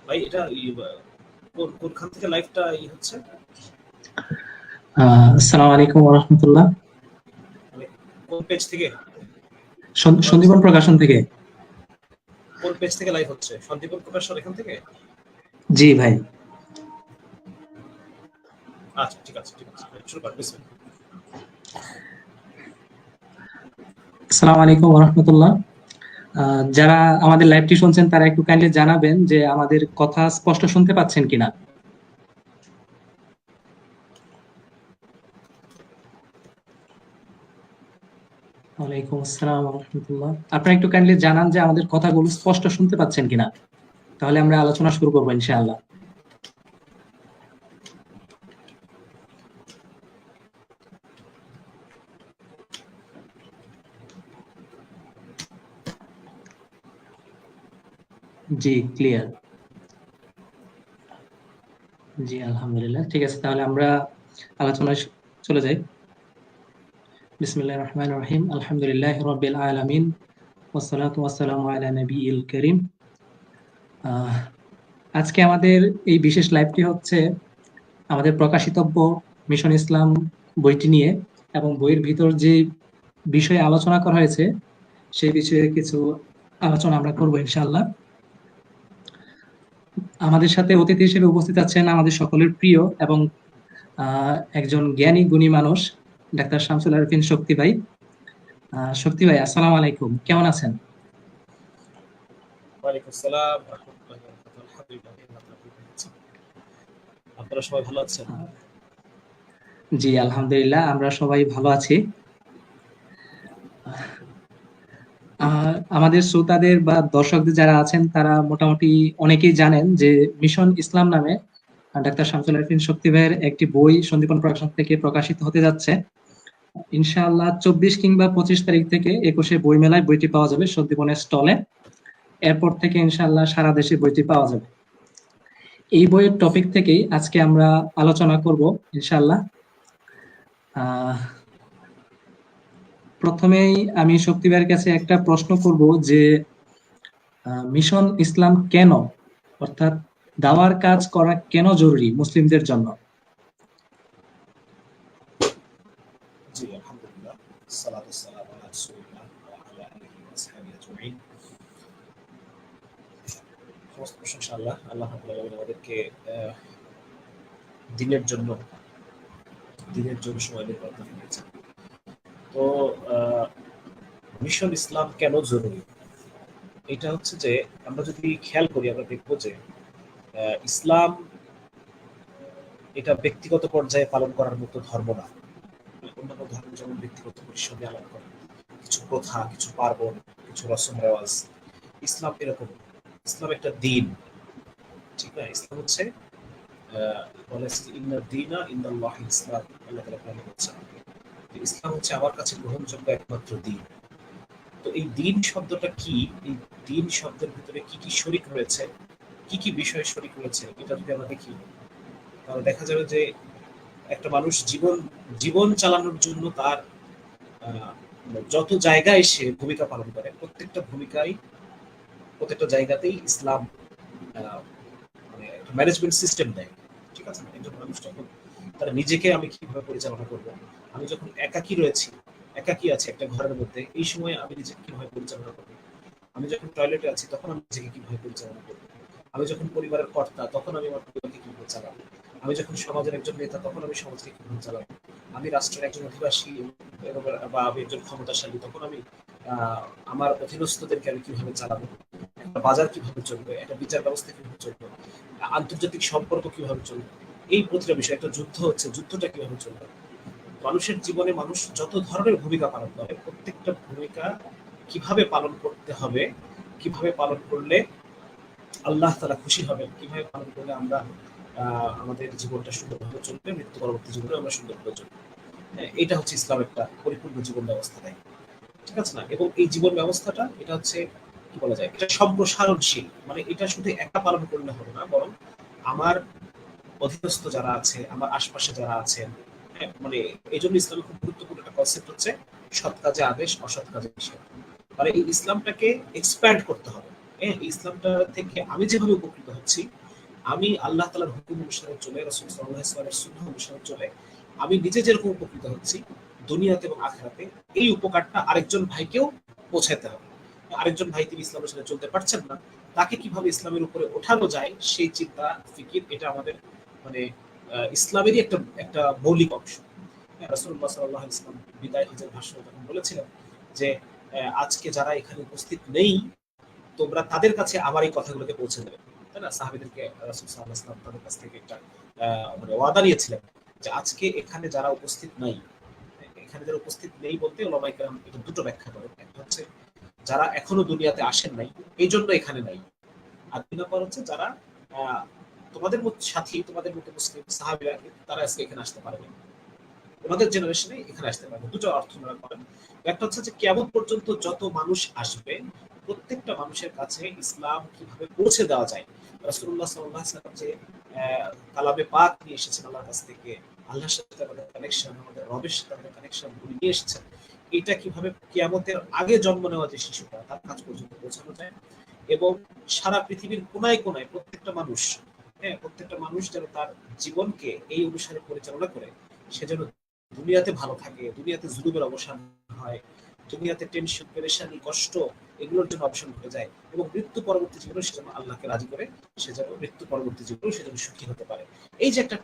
ভাই এটা কোনখান থেকে লাইভটা হচ্ছে? আসসালামু আলাইকুম ওয়া রাহমাতুল্লাহ। মানে কোন পেজ থেকে? সন্দীপন প্রকাশন থেকে। কোন পেজ থেকে লাইভ হচ্ছে? সন্দীপন প্রকাশন এখান থেকে? জি ভাই। আচ্ছা ঠিক আছে শুরু কর বিসমিল্লাহ। আসসালামু আলাইকুম ওয়া রাহমাতুল্লাহ। যারা আমাদের লাইভটি শুনছেন তারা একটু কাইন্ডলি জানাবেন যে আমাদের কথা স্পষ্ট শুনতে পাচ্ছেন কিনা। ওয়ালাইকুম আসসালাম ওয়া রাহমাতুল্লাহ। আপনারা একটু কাইন্ডলি জানান যে আমাদের কথাগুলো স্পষ্ট শুনতে পাচ্ছেন কিনা, তাহলে আমরা আলোচনা শুরু করবো ইনশাআল্লাহ। জি ক্লিয়ার। জি আলহামদুলিল্লাহ, ঠিক আছে, তাহলে আমরা আলোচনায় চলে যাই। বিসমিল্লাহির রহমানির রহিম। আলহামদুলিল্লাহি রাব্বিল আলামিন ওয়াসসালাতু ওয়াসসালামু আলা নাবিয়িল কারীম। আজকে আমাদের এই বিশেষ লাইভটি হচ্ছে আমাদের প্রকাশিতব্য মিশন ইসলাম বইটি নিয়ে, এবং বইয়ের ভিতর যে বিষয়ে আলোচনা করা হয়েছে সেই বিষয়ে কিছু আলোচনা আমরা করবো ইনশাআল্লাহ। আমাদের সাথে অতিথি হিসেবে উপস্থিত আছেন আমাদের সকলের প্রিয় এবং একজন জ্ঞানী গুণী মানুষ, ডাক্তার শামসুল আরিফিন শক্তি ভাই। শক্তি ভাই আসসালামু আলাইকুম, কেমন আছেন? ওয়ালাইকুম আসসালাম ওয়া রাহমাতুল্লাহি ওয়া বারাকাতুহু। আলহামদুলিল্লাহ, আপনারা সবাই ভালো আছেন? জি আলহামদুলিল্লাহ, আমরা সবাই ভালো আছি। আমাদের শ্রোতাদের বা দর্শকদের যারা আছেন তারা মোটামুটি অনেকেই জানেন যে মিশন ইসলাম নামে ডাক্তার শামসুল আরিফিন শক্তি ভাইয়ের একটি বই সন্দীপন প্রকাশন থেকে প্রকাশিত হতে যাচ্ছে ইনশাআল্লাহ 24 কিংবা 25 তারিখ থেকে 21-এ বইমেলায় বইটি পাওয়া যাবে সন্দীপনের স্টলে। এরপর থেকে ইনশাআল্লাহ সারা দেশে বইটি পাওয়া যাবে। এই বইয়ের টপিক থেকেই আজকে আমরা আলোচনা করব ইনশাআল্লাহ। প্রথমেই আমি শক্তি ভাইয়ের কাছে একটা প্রশ্ন করব যে মিশন ইসলাম কেন, অর্থাৎ দাওয়ার কাজ করা কেন জরুরি মুসলিমদের জন্য? জি আলহামদুলিল্লাহ, সালাতু ওয়াসসালামু আলা রাসূলিল্লাহ ওয়া আলা আলিহি ওয়া সাহবিহি আজমাইন। সমস্ত প্রশংসা আল্লাহ রাব্বুল আলামিন আমাদেরকে দিনের জন্য সময় বের করতে পেরেছেন। তো মিশন ইসলাম কেন জরুরি, এটা হচ্ছে যে আমরা যদি খেয়াল করি আমরা দেখবো যে ইসলাম এটা ব্যক্তিগত পর্যায়ে পালন করার মতো ধর্ম না। অন্যান্য ধর্ম যেমন ব্যক্তিগত পরিসরে পালন করে, কিছু প্রথা, কিছু পার্বণ, কিছু রসম রেওয়াজ, ইসলাম এরকম। ইসলাম একটা দিন, ঠিক না? ইসলাম হচ্ছে ইসলাম, আল্লাহ তাআলা কোরআনে বলেছেন ইসলাম হচ্ছে আমার কাছে গ্রহণযোগ্য একমাত্র দিন। তো এই দিন শব্দটা কি, এই দিন শব্দের ভিতরে কি কি শরীক রয়েছে, কি কি বিষয় শরীক রয়েছে, এটা যদি আমরা দেখি তাহলে দেখা যাবে যে একটা মানুষ জীবন চালানোর জন্য তার যত জায়গায় সে ভূমিকা পালন করে প্রত্যেকটা জায়গাতেই ইসলাম মানে একটা ম্যানেজমেন্ট সিস্টেম দেয়, ঠিক আছে? একজন মানুষ যখন তার নিজেকে আমি কিভাবে পরিচালনা করব, আমি যখন একাকী আছি একটা ঘরের মধ্যে, এই সময় আমি নিজেকে কিভাবে পরিচালনা করবো, আমি যখন টয়লেটে আছি তখন আমি নিজেকে কিভাবে পরিচালনা করবো, আমি যখন পরিবারের কর্তা তখন আমি আমার পরিবারকে কিভাবে চালাবো, আমি যখন সমাজের একজন নেতা তখন আমি সমাজকে কিভাবে চালাবো, আমি রাষ্ট্রের একজন অধিবাসী বা আমি একজন ক্ষমতাশালী তখন আমি আমার অধীনস্থদেরকে আমি কিভাবে চালাবো, একটা বাজার কিভাবে চলবে, একটা বিচার ব্যবস্থা কিভাবে চলবে, আন্তর্জাতিক সম্পর্ক কিভাবে চলবে, এই প্রতিটা বিষয়। একটা যুদ্ধ হচ্ছে, যুদ্ধটা কিভাবে চলবে। মানুষের জীবনে মানুষ যত ধরনের ভূমিকা পালন করে, প্রত্যেকটা ভূমিকা কিভাবে পালন করতে হবে, কিভাবে পালন করলে আল্লাহ তাআলা খুশি হবেন, কিভাবে পালন করলে আমরা আমাদের জীবনটা সুন্দরভাবে চলবে, মৃত্যু পরবর্তী জীবনে আমরা সুন্দরভাবে চলবে। এটা হচ্ছে ইসলাম একটা পরিপূর্ণ জীবন ব্যবস্থা দেয়, ঠিক আছে না? এবং এই জীবন ব্যবস্থাটা এটা হচ্ছে কি বলা যায়, এটা সম্প্রসারণশীল। মানে এটা শুধু একা পালন করলে হবে না, বরং আমার অধীনস্থ যারা আছে, আমার আশপাশে যারা আছেন, মানে এই জন্য ইসলামের খুব গুরুত্বপূর্ণ একটা কনসেপ্ট হচ্ছে সৎ কাজে আদেশ, অসৎ কাজে নিষেধ। মানে এই ইসলামটাকে এক্সপ্যান্ড করতে হবে। ইসলামটা থেকে আমি যেভাবে উপকৃত হচ্ছি আমি আল্লাহ তাআলার হুকুম অনুসারে চলে, রাসূল সাল্লাল্লাহু আলাইহি ওয়াসাল্লামের সুন্নাহ অনুসারে চলে আমি নিজে যেরকম উপকৃত হচ্ছি দুনিয়াতে এবং আখিরাতে, এই উপকারটা আরেকজন ভাইকেও পৌঁছাতে হবে। আরেকজন ভাই তিনি ইসলামের সাথে চলতে পারছেন না, তাকে কিভাবে ইসলামের উপরে ওঠানো যায় সেই চিন্তা ফিকির, এটা আমাদের মানে ইসলামেরই একটা একটা মৌলিক অংশ। রাসূলুল্লাহ সাল্লাল্লাহু আলাইহি ওয়াসাল্লাম বিদায় হজের ভাষণে তখন বলেছিলেন যে আজকে যারা এখানে উপস্থিত নেই তোমরা তাদের কাছে আমার এই কথাগুলোকে পৌঁছে দেবে, তাই না? সাহাবীদেরকে রাসূল সাল্লাল্লাহু আলাইহি ওয়াসাল্লাম তাদের কাছ থেকে একটা মানে ওয়াদা নিয়েছিলেন যে আজকে এখানে যারা উপস্থিত নাই, এখানে যারা উপস্থিত নেই বলতে ওলামায়ে কেরাম এটা দুটো ব্যাখ্যা করেন। একটা হচ্ছে যারা এখনো দুনিয়াতে আসেন নাই এই জন্য এখানে নাই, আর দুই নম্বর হচ্ছে যারা আহ, তোমাদের মতো সাথী, তোমাদের মতো মুসলিম সাহাবীরা তারা আজকে এখানে আসতে পারেনি, ওনাদের জেনারেশনে এখানে আসতে পারবে। দুটো অর্থ ওনারা করেন। একটা হচ্ছে যে কিয়ামত পর্যন্ত যত মানুষ আসবে প্রত্যেকটা মানুষের কাছে ইসলাম কিভাবে পৌঁছে দেওয়া যায়, রাসূলুল্লাহ সাল্লাল্লাহু আলাইহি ওয়াসাল্লাম যে কালামে পাক নিয়ে এসেছেন আল্লাহর কাছ থেকে, আল্লাহর সাথে আমাদের কানেকশন, আমাদের রবের সাথে আমাদের কানেকশন নিয়ে এসেছেন, এটা কিভাবে কিয়ামতের আগে জন্ম নেওয়া যে শিশুটা তার কাছ পর্যন্ত পৌঁছানো যায়, এবং সারা পৃথিবীর কোনায় কোনায় প্রত্যেকটা মানুষ, হ্যাঁ প্রত্যেকটা মানুষ যেন তার জীবনকে এই অনুসারে পরিচালনা করে, সে যেন দুনিয়াতে ভালো থাকে, দুনিয়াতে জুলুমের অবসান হয়, দুনিয়াতে টেনশন পেরেশানি কষ্ট এগুলোর জন্য অবসান ঘটে যায়, এবং মৃত্যু পরবর্তী জীবনে সে যেন আল্লাহকে রাজি করে সে যেন মৃত্যু পরবর্তী জীবনেও সে যেন সুখী হতে পারে। এই যে একটা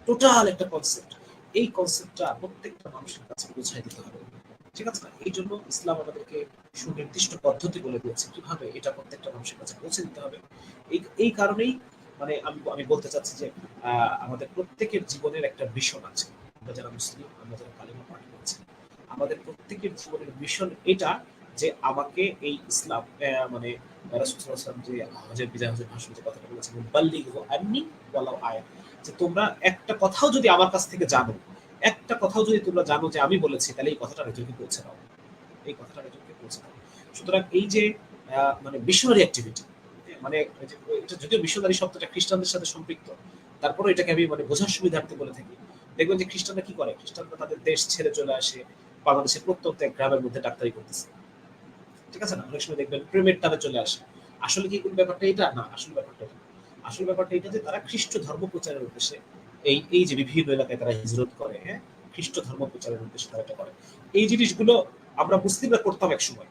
টোটাল একটা কনসেপ্ট, এই কনসেপ্টটা প্রত্যেকটা মানুষের কাছে পৌঁছায় দিতে হবে, ঠিক আছে না? এই জন্য ইসলাম আমাদেরকে সুনির্দিষ্ট পদ্ধতি বলে দিয়েছে কিভাবে এটা প্রত্যেকটা মানুষের কাছে পৌঁছে দিতে হবে। এই কারণেই মানে আমি আমি বলতে চাচ্ছি যে আমাদের প্রত্যেকের জীবনের একটা মিশন আছে। আমরা যারা মুসলিম, আমরা যারা কালিমা পাঠ করছি, আমাদের প্রত্যেকের জীবনের মিশন এটা যে আমাকে এই ইসলাম মানে রাসূল সাল্লাল্লাহু আলাইহি ওয়াসাল্লাম যে হজের বিদায় হজের ভাষণে যে কথাটা বলেছেন, বাল্লিগু আন্নি ওয়ালাউ আয়া, যে তোমরা একটা কথাও যদি আমার কাছ থেকে জানো, একটা কথাও যদি তোমরা জানো যে আমি বলেছি, তাহলে এই কথাটা রেজুকে পৌঁছে দাও, এই কথাটা রেজুকে পৌঁছে দাও। সুতরাং এই যে মানে মিশনারি অ্যাক্টিভিটি, মানে এটা যদিও মিশনারি শব্দটা খ্রিস্টানদের সাথে সম্পৃক্ত, তারপরে এটাকে আমি মানে বোঝার সুবিধার্থে বলে থাকি। দেখবেন যে খ্রিস্টানরা কি করে, খ্রিস্টানরা তাদের দেশ ছেড়ে চলে আসে, বাংলাদেশের প্রত্যন্ত এক গ্রামের মধ্যে ডাক্তারি করতেছে, ঠিক আছে না? অনেক সময় দেখবেন প্রেমের টানে চলে আসে। আসলে কি কোন ব্যাপারটা এটা না, আসল ব্যাপারটা এটা, আসল ব্যাপারটা এটা যে তারা খ্রিস্ট ধর্ম প্রচারের উদ্দেশ্যে এই এই যে বিভিন্ন এলাকায় তারা হিজরত করে, হ্যাঁ খ্রিস্ট ধর্ম প্রচারের উদ্দেশ্যে তারা এটা করে। এই জিনিসগুলো আমরা মুসলিমরা করতাম এক সময়,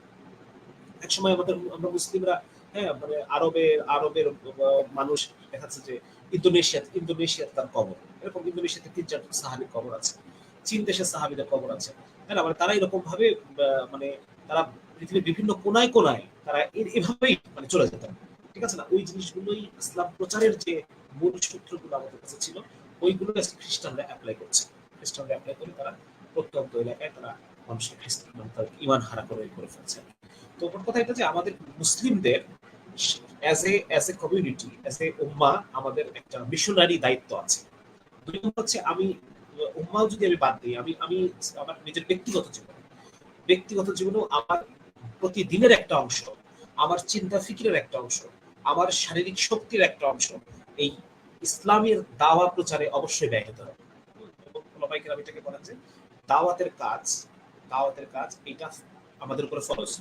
এক সময় আমাদের আমরা মুসলিমরা, হ্যাঁ মানে আরবের মানুষ দেখা যাচ্ছে যে ইন্দোনেশিয়াতে তার কবর, এরকম ইন্দোনেশিয়াতে ৩-৪ সাহাবীর কবর আছে, চীন দেশের সাহাবীদের কবর আছে, তাই না? মানে তারা এরকম ভাবে মানে তারা পৃথিবীর বিভিন্ন কোনায় কোনায় তারা এভাবেই মানে চলে যেতেন, ঠিক আছে না? ওই জিনিসগুলোই ইসলাম প্রচারের যে মূল সূত্রগুলো আমাদের কাছে ছিল, ওইগুলো খ্রিস্টানরা অ্যাপ্লাই করছে। খ্রিস্টানরা অ্যাপ্লাই করে তারা প্রত্যন্ত এলাকায় তারা মানুষকে খ্রিস্টান মানে তার ঈমান হারা করে ফেলছে। তো ওর কথা এটা যে আমাদের মুসলিমদের as a community, as a উম্মাহ আমাদের একটা মিশনারি দায়িত্ব আছে। দুই নম্বর হচ্ছে আমি উম্মাহ যদি আমি বাদ দিই, আমি আমি আমার নিজের ব্যক্তিগত জীবনেও আমার প্রতিদিনের একটা অংশ, আমার চিন্তা ফিকিরের একটা অংশ, আমার শারীরিক শক্তির একটা অংশ এই ইসলামের দাওয়া প্রচারে অবশ্যই ব্যয় হতে হবে। এবং ওলামায়ে কেরাম এটাকে বলেন যে দাওয়াতের কাজ এটা আমাদের উপরে ফরজ,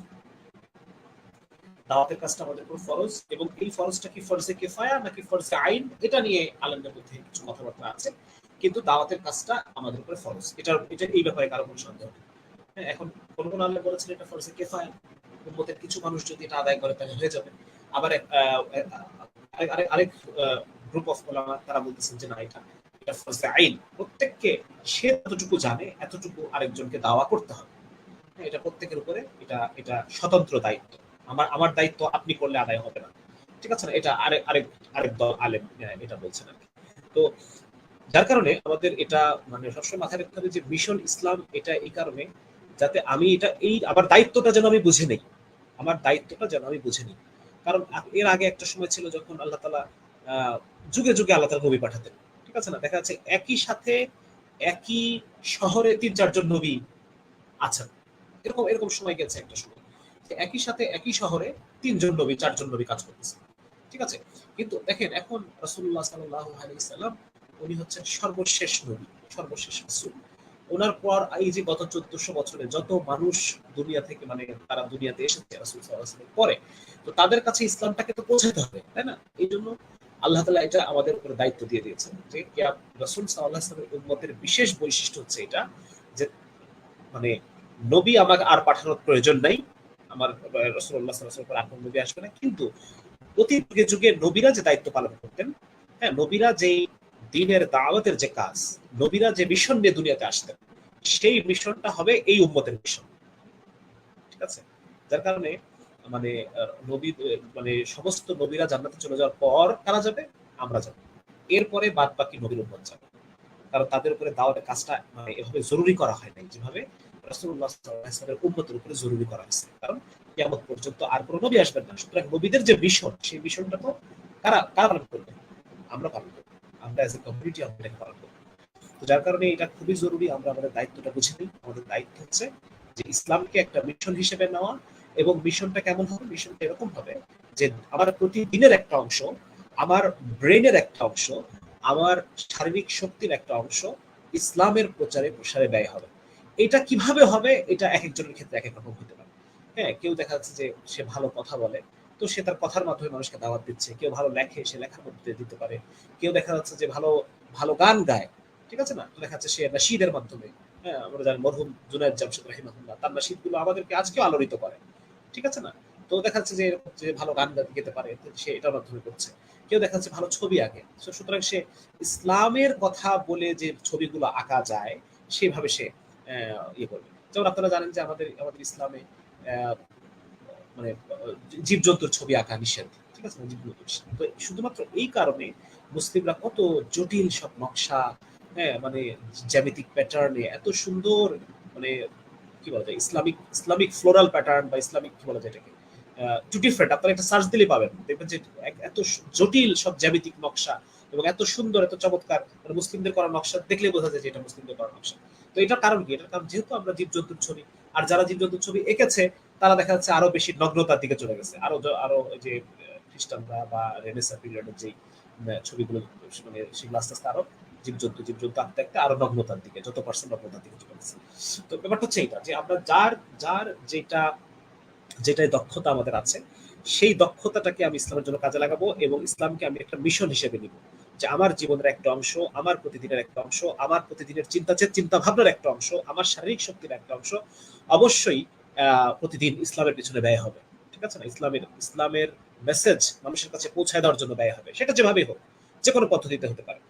দাওয়াতের কাজটা আমাদের উপর ফরজ। এবং এই ফরজটা কি ফরজে কিফায়া নাকি ফরজে আইন, এটা নিয়ে আলেমদের মধ্যে কিছু কথাবার্তা আছে, কিন্তু দাওয়াতের কাজটা আমাদের উপরে ফরজ, এটা এই ব্যাপারে কারো কোনো সন্দেহ নেই। হ্যাঁ, এখন কোন কোন আলেম বলেছেন এটা ফরজে কিফায়া, উম্মতের কিছু মানুষ যদি এটা আদায় করে তাহলে হয়ে যাবে। আবার আরেক গ্রুপ অফ ওলামা তারা বলতেছেন যে না, এটা ফরজে আইন, প্রত্যেককে সে এতটুকু জানে এতটুকু আরেকজনকে দাওয়া করতে হবে। এটা প্রত্যেকের উপরে এটা এটা স্বতন্ত্র দায়িত্ব, আমার দায়িত্ব আপনি করলে আদায় হবে না, ঠিক আছে না? এটা আরেক আরেক আরেক দল আলেম এটা বলছেন আর কি। তো যার কারণে আমাদের এটা মানে সবসময় মাথায় রাখতে হবে যে মিশন ইসলাম এটা এই কারণে যাতে আমি এটা এই আমার দায়িত্বটা যেন আমি বুঝে নেই, আমার দায়িত্বটা যেন আমি বুঝে নিই। কারণ এর আগে একটা সময় ছিল যখন আল্লাহ তাআলা যুগে যুগে আল্লাহ তাআলা নবী পাঠাতেন, ঠিক আছে না? দেখা যাচ্ছে একই সাথে একই শহরে ৩-৪ জন নবী আছেন, এরকম এরকম সময় গেছে একটা সময় একই সাথে একই শহরে ৩ জন নবী ৪ জন নবী কাজ করতেছে, ঠিক আছে? কিন্তু দেখেন এখন রাসূলুল্লাহ সাল্লাল্লাহু আলাইহি সাল্লাম উনি হচ্ছেন সর্বশেষ নবী, সর্বশেষ রাসূল। ওনার পর এই যে গত ১৪০০ বছরে যত মানুষ দুনিয়া থেকে মানে তারা দুনিয়াতে এসেছে রাসূল সাল্লাল্লাহু আলাইহি ওয়াসাল্লামের পরে, তো তাদের কাছে ইসলামটাকে তো পৌঁছাতে হবে, তাই না? এই জন্য আল্লাহ তাআলা এটা আমাদের উপরে দায়িত্ব দিয়ে দিয়েছেন যে রাসূল সাল্লাল্লাহু আলাইহি ওয়াসাল্লামের উম্মতের বিশেষ বৈশিষ্ট্য হচ্ছে এটা যে মানে নবী আমাকে আর পাঠানোর প্রয়োজন নাই, আমার রাসূলুল্লাহ সাল্লাল্লাহু আলাইহি ওয়াসাল্লাম আর কোন নবী আসবে না, কিন্তু প্রতি যুগে যুগে নবীরা যে দায়িত্ব পালন করতেন, হ্যাঁ, নবীরা যে দ্বীনের দাওয়াতের যে কাজ, নবীরা যে মিশন নিয়ে দুনিয়াতে আসতেন, সেই মিশনটা হবে এই উম্মতের মিশন। ঠিক আছে? যার কারণে মানে নবী মানে সমস্ত নবীরা জান্নাতে চলে যাওয়ার পর কারা যাবে? আমরা যাব। এরপরে বাদ বাকি নবীর উম্মত যাবে। কারণ তাদের উপরে দাওয়াতের কাজটা মানে এভাবে জরুরি করা হয় নাই, যেভাবে রাসূলুল্লাহ সাল্লাল্লাহু আলাইহি ওয়াসাল্লামের উম্মতের উপরে জরুরি করা হয়েছে। কারণ কিয়ামত পর্যন্ত আর কোনো নবী আসবেন না। সুতরাং নবীদের যে মিশন, সেই মিশনটা তো কারা কারা পালন করবে? আমরা পালন করব। আমরা এজ এ কমিউনিটি আমরা এটাকে পালন করব। তো যার কারণে এটা খুবই জরুরি আমরা আমাদের দায়িত্বটা বুঝে নিই। আমাদের দায়িত্ব হচ্ছে যে ইসলামকে একটা মিশন হিসেবে নেওয়া, এবং মিশনটা কেমন হবে? মিশনটা এরকম হবে যে আমার প্রতিদিনের একটা অংশ, আমার ব্রেনের একটা অংশ, আমার শারীরিক শক্তির একটা অংশ ইসলামের প্রচারে প্রসারে ব্যয় হবে। এটা কিভাবে হবে? এটা এক একজনের ক্ষেত্রে এক এক রকম হতে পারে। হ্যাঁ, কেউ দেখা যাচ্ছে যে সে ভালো কথা বলে, তো সে তার কথার মাধ্যমে মানুষকে দাওয়াত দিচ্ছে। কেউ ভালো লেখে, সে লেখার মধ্যে দিতে পারে। কেউ দেখা যাচ্ছে যে ভালো ভালো গান গায়, ঠিক আছে না? তো দেখা যাচ্ছে সে নাশিদের মাধ্যমে, হ্যাঁ, আমরা জানি মরহুম জুনায়েদ জামশেদ রাহিমাহুল্লাহ, তার নাশিদগুলো আমাদেরকে আজকেও আলোড়িত করে, ঠিক আছে না? তো দেখা যাচ্ছে যে এরকম যে ভালো গান গেতে পারে, তো সে এটার মাধ্যমে করছে। কেউ দেখা যাচ্ছে ভালো ছবি আঁকে, সুতরাং সে ইসলামের কথা বলে যে ছবিগুলো আঁকা যায় সেভাবে সে ইয়ে করবে। যেমন আপনারা জানেন যে আমাদের আমাদের ইসলামে মানে জীবজন্তুর ছবি আঁকা নিষেধ, ঠিক আছে? জীবজন্তুর নিষেধ। তো শুধুমাত্র এই কারণে মুসলিমরা কত জটিল সব নকশা, হ্যাঁ, মানে জ্যামিতিক প্যাটার্নে এত সুন্দর, মানে কি বলা যায়, ইসলামিক ইসলামিক ফ্লোরাল প্যাটার্ন বা ইসলামিক কি বলা যায় এটাকে, টু ডিফারেন্ট, আপনারা একটা সার্চ দিলে পাবেন, দেখবেন যে এত জটিল সব জ্যামিতিক নকশা এবং এত সুন্দর এত চমৎকার, মানে মুসলিমদের করা নকশা দেখলে বোঝা যায় যে এটা মুসলিমদের করা নকশা। তো এটার কারণ কি? এটার কারণ যেহেতু আমরা জীবজন্তুর ছবি, আর যারা জীবজন্তুর ছবি এঁকেছে তারা দেখা যাচ্ছে আরো বেশি নগ্নতার দিকে চলে গেছে, আরো আরো যে খ্রিস্টানরা বা রেনেসা পিরিয়ডের যে ছবিগুলো, মানে সেগুলো আস্তে আস্তে আরো জীবজন্তু জীবজন্তু আঁকতে আঁকতে আরো নগ্নতার দিকে, যত পার্সেন্ট নগ্নতার দিকে চলে গেছে। তো ব্যাপারটা হচ্ছে এইটা যে আমরা যার যার যেটা যেটাই দক্ষতা আমাদের আছে, সেই দক্ষতাটাকে আমি ইসলামের জন্য কাজে লাগাবো এবং ইসলামকে আমি একটা মিশন হিসেবে নিব, যে আমার জীবনের একটা অংশ, আমার প্রতিদিনের একটা অংশ, আমার প্রতিদিনের চিন্তা ভাবনার একটা অংশ, আমার শারীরিক শক্তির একটা অংশ অবশ্যই প্রতিদিন ইসলামের পিছনে ব্যয় হবে। ঠিক আছে না? ইসলামের মেসেজ মানুষের কাছে পৌঁছায় দেওয়ার জন্য ব্যয় হবে, সেটা যেভাবেই হোক, যে কোনো পদ্ধতিতে হতে পারে।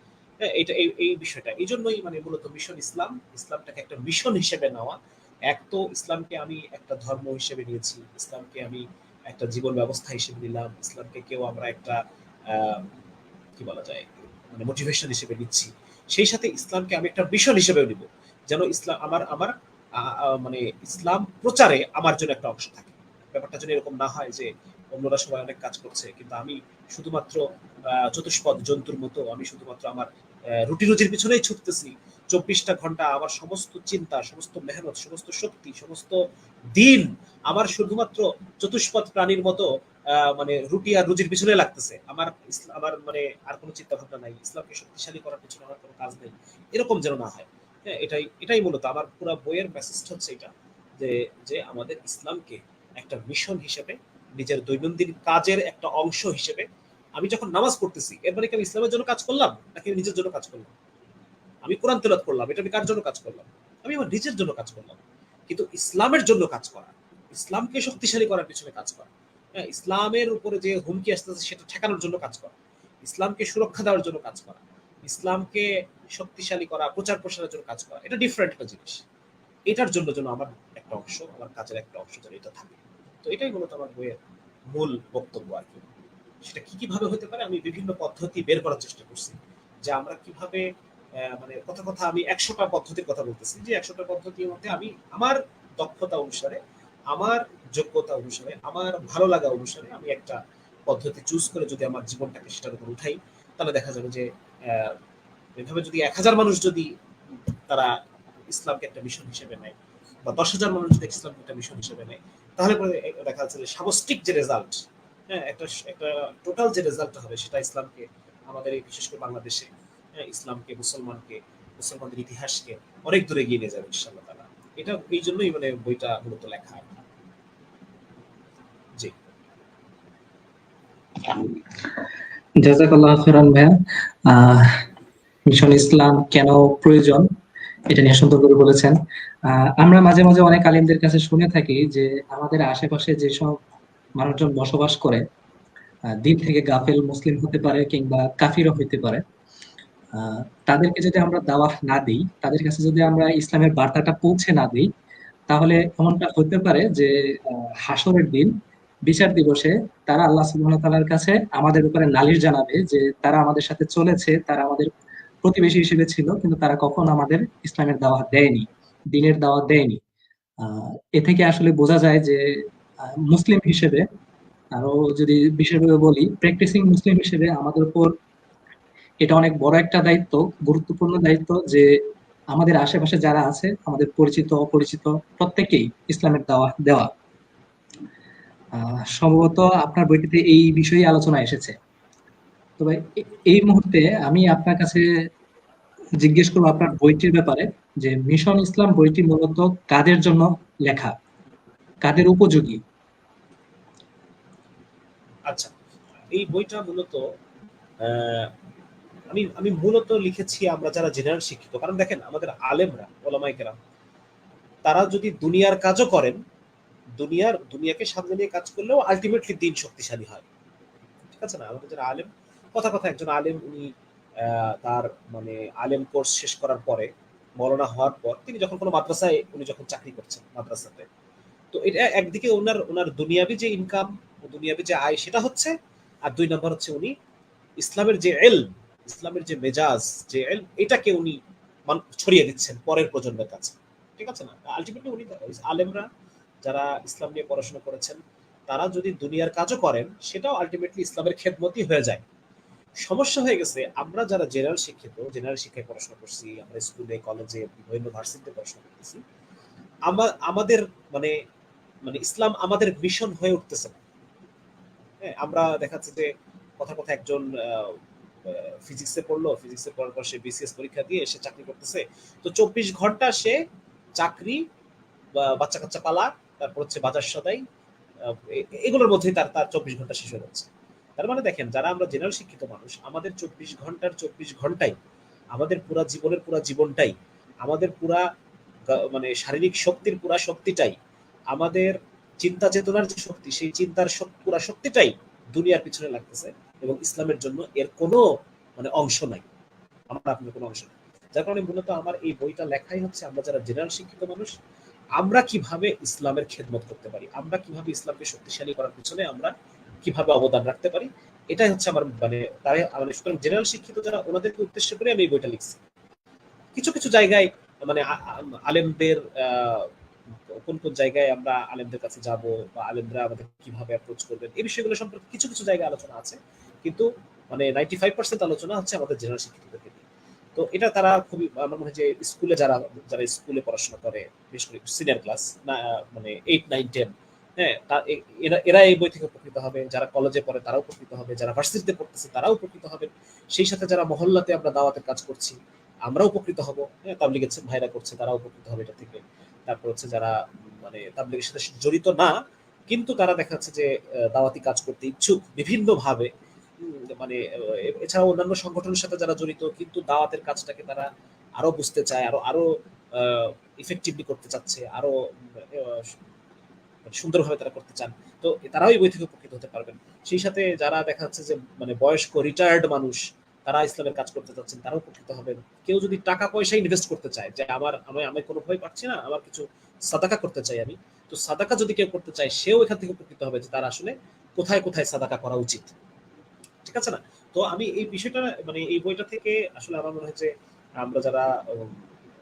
হ্যাঁ, এইটা এই বিষয়টা এই জন্যই মানে মূলত মিশন ইসলাম, ইসলামটাকে একটা মিশন হিসেবে নেওয়া। এক তো ইসলামকে আমি একটা ধর্ম হিসেবে নিয়েছি, ইসলামকে আমি একটা জীবন ব্যবস্থা হিসেবে নিলাম, ইসলামকে কেউ আমরা একটা কি বলা যায়, মানে মোটিভেশন হিসেবে নিচ্ছি, সেই সাথে ইসলামকে আমি একটা মিশন হিসেবে নিব, যেন ইসলাম আমার আমার মানে ইসলাম প্রচারে আমার জন্য একটা অংশ থাকে। ব্যাপারটা যেন এরকম না হয় যে অন্যরা সবাই অনেক কাজ করছে কিন্তু আমি শুধুমাত্র চতুষ্পদ জন্তুর মতো আমি শুধুমাত্র আমার রুটি রুজির পিছনেই ছুটতেছি, 24টা ঘন্টা আমার সমস্ত চিন্তা, সমস্ত মেহনত, সমস্ত শক্তি, সমস্ত দিন আমার শুধুমাত্র চতুষ্পদ প্রাণীর মতো মানে রুটি আর রুজির পিছনে লাগতেছে, আমার আমার মানে আর কোনো চিন্তা ভাবনা নাই, ইসলামকে শক্তিশালী করার পিছনে আমার কোনো কাজ নেই, এরকম যেন না হয়। হ্যাঁ, এটাই এটাই মূলত আমার পুরো বইয়ের মেসেজটা হচ্ছে এটা, যে যে আমাদের ইসলামকে একটা মিশন হিসেবে, নিজের দৈনন্দিন কাজের একটা অংশ হিসেবে, আমি যখন নামাজ পড়তেছি এর মানে কি আমি ইসলামের জন্য কাজ করলাম নাকি নিজের জন্য কাজ করলাম? আমি কোরআন তেলাওয়াত করলাম, এটা আমি কার জন্য কাজ করলাম? আমি আমার নিজের জন্য কাজ করলাম। কিন্তু ইসলামের জন্য কাজ করা, ইসলামকে শক্তিশালী করার পিছনে কাজ করা, হ্যাঁ, ইসলামের উপরে যে হুমকি আসতেছে সেটা ঠেকানোর জন্য কাজ করা, ইসলামকে সুরক্ষা দেওয়ার জন্য কাজ করা, ইসলামকে শক্তিশালী করা, প্রচার প্রসারের জন্য কাজ করা, এটা ডিফারেন্ট একটা জিনিস। এটার জন্য যেন আমার একটা অংশ, আমার কাজের একটা অংশ যেন এটা থাকে। তো এটাই মূলত আমার বইয়ের মূল বক্তব্য আর কি। সেটা কি কিভাবে হতে পারে আমি বিভিন্ন পদ্ধতি বের করার চেষ্টা করছি, যে আমরা কিভাবে মানে কথা কথা আমি 100টা পদ্ধতির কথা বলতেছি, যে 100টা পদ্ধতির মধ্যে আমি আমার দক্ষতা অনুসারে, আমার যোগ্যতা অনুসারে, আমার ভালো লাগা অনুসারে আমি একটা পদ্ধতি চুজ করে যদি আমার জীবনটাকে সেটার উপর উঠাই, তাহলে দেখা যাবে যে এভাবে যদি 1000 মানুষ যদি তারা ইসলামকে একটা মিশন হিসেবে নেয়, বা 10,000 মানুষ যদি ইসলামকে একটা মিশন হিসেবে নেয়, তাহলে পরে দেখা যাচ্ছে যে সামষ্টিক যে রেজাল্ট, হ্যাঁ, একটা একটা টোটাল যে রেজাল্টটা হবে সেটা ইসলামকে আমাদের এই বিশেষ করে বাংলাদেশে, হ্যাঁ, ইসলামকে মুসলমানদের ইতিহাসকে অনেক দূরে এগিয়ে নিয়ে যাবে ইনশাআল্লাহ তাআলা। এটা এই জন্যই মানে বইটা মূলত লেখা আর কি। জি। জাযাকাল্লাহ খাইরান ভাইয়া। আহ, মিশন ইসলাম কেন প্রয়োজন এটা নিয়ে সুন্দর করে বলেছেন। আমরা মাঝে মাঝে অনেক আলিমদের কাছে শুনে থাকি যে আমাদের আশেপাশে যেসব মানুষজন বসবাস করে দিন থেকে গাফেল মুসলিম হতে পারে কিংবা কাফিরও হইতে পারে। আহ, তাদেরকে যদি আমরা দাওয়াত না দিই, তাদের কাছে যদি আমরা ইসলামের বার্তাটা পৌঁছে না দিই, তাহলে এমনটা হতে পারে যে হাসরের দিন, বিচার দিবসে তারা আল্লাহ সুবহানাহু ওয়া তাআলার কাছে আমাদের ব্যাপারে নালিশ জানাবে যে তারা আমাদের সাথে চলেছে, তারা আমাদের প্রতিবেশী হিসেবে ছিল, কিন্তু তারা কখনো আমাদের ইসলামের দাওয়াত দেয়নি, দ্বীনের দাওয়াত দেয়নি। এ থেকে আসলে বোঝা যায় যে মুসলিম হিসেবে, আরো যদি বিশেষভাবে বলি প্র্যাকটিসিং মুসলিম হিসেবে, আমাদের উপর এটা অনেক বড় একটা দায়িত্ব, গুরুত্বপূর্ণ দায়িত্ব যে আমাদের আশেপাশে যারা আছে, আমাদের পরিচিত অপরিচিত প্রত্যেকেই ইসলামের দাওয়াত দেওয়া। সম্ভবত আপনার বইটিতে এই বিষয়ে আলোচনা এসেছে। তবে এই মুহূর্তে আমি আপনার কাছে জিজ্ঞেস করবো আপনার বইটির ব্যাপারে, যে মিশন ইসলাম বইটি মূলত কাদের জন্য লেখা, কাদের উপযোগী? আচ্ছা, এই বইটা মূলত আমি আমি মূলত লিখেছি আমরা যারা জেনারেল শিক্ষিত। কারণ দেখেন, আমাদের আলেমরা, ওলামায়ে কেরাম, তারা যদি দুনিয়ার কাজও করেন, দুনিয়াকে সামনে নিয়ে কাজ করলেও আলটিমেটলি দিন শক্তিশালী হয়। ঠিক আছে না? আমাদের যারা আলেম, কথা কথা একজন আলেম, উনি তার মানে আলেম কোর্স শেষ করার পরে, মওলানা হওয়ার পর, তিনি যখন কোনো মাদ্রাসায় উনি যখন চাকরি করছেন মাদ্রাসাতে, তো এটা একদিকে ওনার দুনিয়াবি যে ইনকাম, দুনিয়াবি যে আয় সেটা হচ্ছে, আর দুই নম্বর হচ্ছে উনি ইসলামের যে এলম, ইসলামের যে মেজাজ, যে এলম, এটাকে উনি ছড়িয়ে দিচ্ছেন পরের প্রজন্মের কাছে। ঠিক আছে না? আলটিমেটলি উনি আলেমরা যারা ইসলাম নিয়ে পড়াশোনা করেছেন, তারা যদি দুনিয়ার কাজও করেন, সেটাও আলটিমেটলি ইসলামের খেদমতই হয়ে যায়। সমস্যা হয়ে গেছে, আমরা যারা জেনারেল শিক্ষিত, জেনারেল শিক্ষায় পড়াশোনা করছি, আমরা স্কুলে কলেজে বিভিন্ন ভার্সিটিতে পড়াশোনা করতেছি, আমাদের মানে মানে ইসলাম আমাদের মিশন হয়ে উঠতেছে না। হ্যাঁ, আমরা দেখাচ্ছে যে কথা কথা একজন ফিজিক্সে পড়লো, ফিজিক্সে পড়ার পর সে বিসিএস পরীক্ষা দিয়ে সে চাকরি করতেছে। তো 24 ঘন্টা সে চাকরি, বাচ্চা কাচ্চা পালা, তারপর হচ্ছে বাজার সদাই, এগুলোর মধ্যেই তার তার 24 ঘন্টা শেষ হয়ে যাচ্ছে। তার মানে দেখেন, যারা আমরা জেনারেল শিক্ষিত মানুষ, আমাদের 24 ঘন্টার 24 ঘন্টাই, আমাদের পুরা জীবনের পুরা জীবনটাই, আমাদের পুরা মানে শারীরিক শক্তির পুরা শক্তিটাই, আমাদের চিন্তা চেতনার যে শক্তি, সেই চিন্তার পুরা শক্তিটাই দুনিয়ার পিছনে লাগতেছে, এবং ইসলামের জন্য এর কোনো মানে অংশ নাই, আমরা আপনার কোনো অংশ নাই। যার কারণে মূলত আমার এই বইটা লেখাই হচ্ছে, আমরা যারা জেনারেল শিক্ষিত মানুষ, আমরা কিভাবে ইসলামের খেদমত করতে পারি, আমরা কিভাবে ইসলামকে শক্তিশালী করার পিছনে আমরা কিভাবে অবদান রাখতে পারি, এটাই হচ্ছে আমার মানে তাই মানে সুতরাং জেনারেল শিক্ষিত যারা, ওনাদেরকে উদ্দেশ্য করে আমি এই বইটা লিখছি। কিছু কিছু জায়গায় মানে আলেমদের কোন কোন জায়গায় আমরা আলেমদের কাছে যাব, বা আলেমরা আমাদের কিভাবে অ্যাপ্রোচ করবেন, এই বিষয়গুলো সম্পর্কে কিছু কিছু জায়গায় আলোচনা আছে, কিন্তু মানে 95% আলোচনা হচ্ছে আমাদের জেনারেল শিক্ষিতদেরকে নিয়ে। তো এটা তারা খুবই, আমার মনে হয় যে স্কুলে যারা যারা স্কুলে পড়াশোনা করে, বিশেষ করে সিনিয়র ক্লাস, না মানে 8, 9, 10, হ্যাঁ, এরা এই বই থেকে উপকৃত হবে। যারা কলেজে পড়ে তারাও উপকৃত হবে, যারা ভার্সিটিতে পড়তেছে তারাও উপকৃত হবে। সেই সাথে যারা মহল্লাতে আমরা দাওয়াতের কাজ করছি, আমরাও উপকৃত হব। হ্যাঁ, তাবলিগের ভাইরা করছে, তারাও উপকৃত হবে এটা থেকে। তারপর হচ্ছে যারা মানে তাবলিগের সাথে জড়িত না, কিন্তু তারা দেখা যাচ্ছে যে দাওয়াতি কাজ করতে ইচ্ছুক বিভিন্ন ভাবে, মানে এছাড়াও অন্যান্য সংগঠনের সাথে যারা জড়িত, কিন্তু দাওয়াতের কাজটাকে তারা আরো বুঝতে চায়, আরো আরো ইফেক্টিভলি করতে চাচ্ছে, আরো সুন্দরভাবে তারা করতে চান, তো তারাও এই বই থেকে উপকৃত হতে পারবেন। সেই সাথে যারা দেখা যাচ্ছে যে মানে বয়স্ক রিটায়ার্ড মানুষ, তারা ইসলামের কাজ করতে চাচ্ছেন, তারাও উপকৃত হবেন। কেউ যদি টাকা পয়সা ইনভেস্ট করতে চায়, যে আমি কোনো ভয় পাচ্ছি না, আমার কিছু সাদাকা করতে চাই আমি, তো সাদাকা যদি কেউ করতে চায়, সেও এখান থেকে উপকৃত হবে, যে তার আসলে কোথায় কোথায় সাদাকা করা উচিত। ঠিক আছে না? তো আমি এই বিষয়টা মানে এই বইটা থেকে আসলে আমার মনে হয় যে আমরা যারা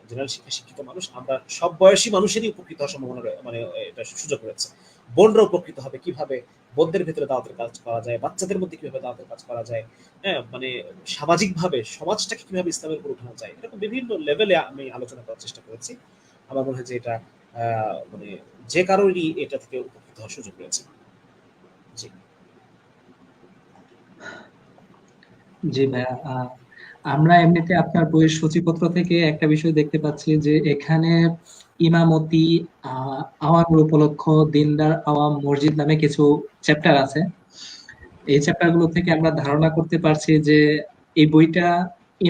জেনারেল শিক্ষিত মানুষ, আমরা সব বয়সী মানুষেরই উপকৃত হওয়ার সম্ভাবনা মানে এটা সুযোগ রয়েছে। বোনরা উপকৃত হবে কিভাবে, বোনদের ভেতরে দাওয়াতের কাজ করা যায়, বাচ্চাদের মধ্যে কিভাবে দাওয়াতের কাজ করা যায়, হ্যাঁ, মানে সামাজিকভাবে সমাজটাকে কিভাবে ইসলামের উপর উঠানো যায়, এরকম বিভিন্ন লেভেলে আমি আলোচনা করার চেষ্টা করেছি। আমার মনে হয় যে এটা মানে যে কারোরই এটা থেকে উপকৃত হওয়ার সুযোগ রয়েছে। জি জি ভাইয়া, আমরা এমনিতে আপনার বইয়ের সূচিপত্র থেকে একটা বিষয় দেখতে পাচ্ছি যে এখানে ইমামতি, আওয়ামুল উপলক্ষ, দিনদার আওয়াম মসজিদ নামে কিছু চ্যাপ্টার আছে। এই চ্যাপ্টারগুলো থেকে আমরা ধারণা করতে পারছি যে এই বইটা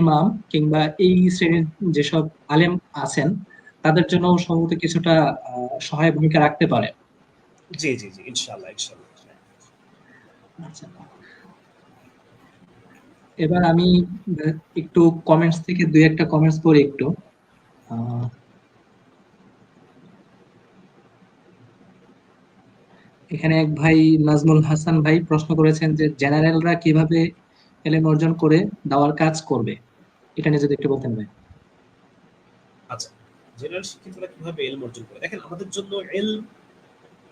ইমাম কিংবা এই শ্রেণীর যেসব আলেম আছেন তাদের জন্য সম্ভবত কিছুটা সহায়ক ভূমিকা রাখতে পারে। জি জি জি, ইনশাআল্লাহ ইনশাআল্লাহ। আচ্ছা, এবার আমি একটু কমেন্টস থেকে দুই একটা কমেন্টস পড়ি একটু। আহ, এখানে এক ভাই নাজমুল হাসান ভাই প্রশ্ন করেছেন যে জেনারেলরা কিভাবে এলেম অর্জন করে দাওয়ার কাজ করবে, এটা নিয়ে যদি একটু বলতেন ভাই। আচ্ছা, জেনারেল শিক্ষিতরা কিভাবে এলম অর্জন করে? দেখেন, আমাদের জন্য এলম,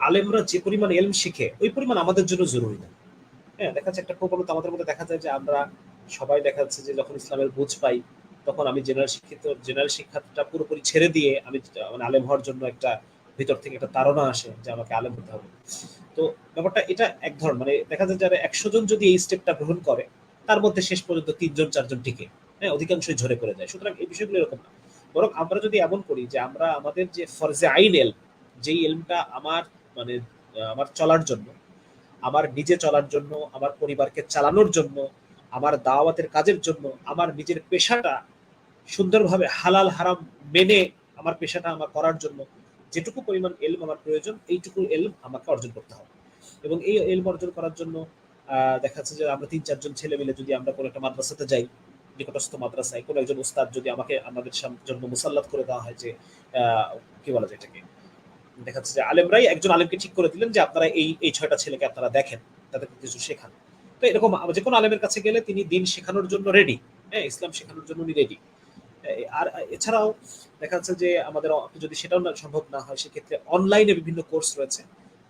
আলেমরা যে পরিমাণ এলম শিখে ওই পরিমাণ আমাদের জন্য জরুরি না। হ্যাঁ, দেখা যাচ্ছে একটা প্রবণতা আমাদের মধ্যে দেখা যায় যে আমরা সবাই দেখা যাচ্ছে যে যখন ইসলামের বুঝ পাই তখন আমি জেনারেল শিক্ষাটা পুরোপুরি ছেড়ে দিয়ে আমি মানে আলেম হওয়ার জন্য একটা ভিতর থেকে একটা তাড়না আসে যে আমাকে আলেম হতে হবে। তো ব্যাপারটা এটা এক ধরনের, মানে দেখা যায় যারা 100 জন যদি এই স্টেপটা গ্রহণ করে তার মধ্যে শেষ পর্যন্ত 3 জন 4 জন টিকে, হ্যাঁ, অধিকাংশই ঝরে পড়ে যায়। সুতরাং এই বিষয়গুলো এরকম না, বরং আমরা যদি এমন করি যে আমরা আমাদের যে ফরজে আইন এলম, যেই এলমটা আমার মানে আমার চলার জন্য, আমার নিজে চলার জন্য, আমার পরিবারকে চালানোর জন্য, আমার দাওয়াতের কাজের জন্য, আমার নিজের পেশাটা সুন্দরভাবে হালাল হারাম মেনে আমার পেশাটা আমার করার জন্য যেটুকু পরিমাণ এলম আমার প্রয়োজন, এইটুকু এলম আমাকে অর্জন করতে হবে। এবং এই এলম অর্জন করার জন্য দেখা যাচ্ছে যে আমরা 3-4 জন ছেলে মিলে যদি আমরা কোনো একটা মাদ্রাসাতে যাই, নিকটস্থ মাদ্রাসায় কোনো একজন উস্তাদ যদি আমাকে আমাদের জন্য মুসাল্লাত করে দেওয়া হয় যে আহ, কি বলা যায় এটাকে, দেখা যাচ্ছে যে আলেমরাই একজন আলেমকে ঠিক করে দিলেন যে আপনারা এই এই 6টা ছেলেকে আপনারা দেখেন, তাদেরকে কিছু শেখান। তো এরকম যে কোনো আলেমের কাছে গেলে তিনি দিন শেখানোর জন্য রেডি, হ্যাঁ, ইসলাম শেখানোর জন্য উনি রেডি। আর এছাড়াও দেখা যাচ্ছে যে আমাদের যদি সেটাও না সম্ভব না হয় সেক্ষেত্রে অনলাইনে বিভিন্ন কোর্স রয়েছে।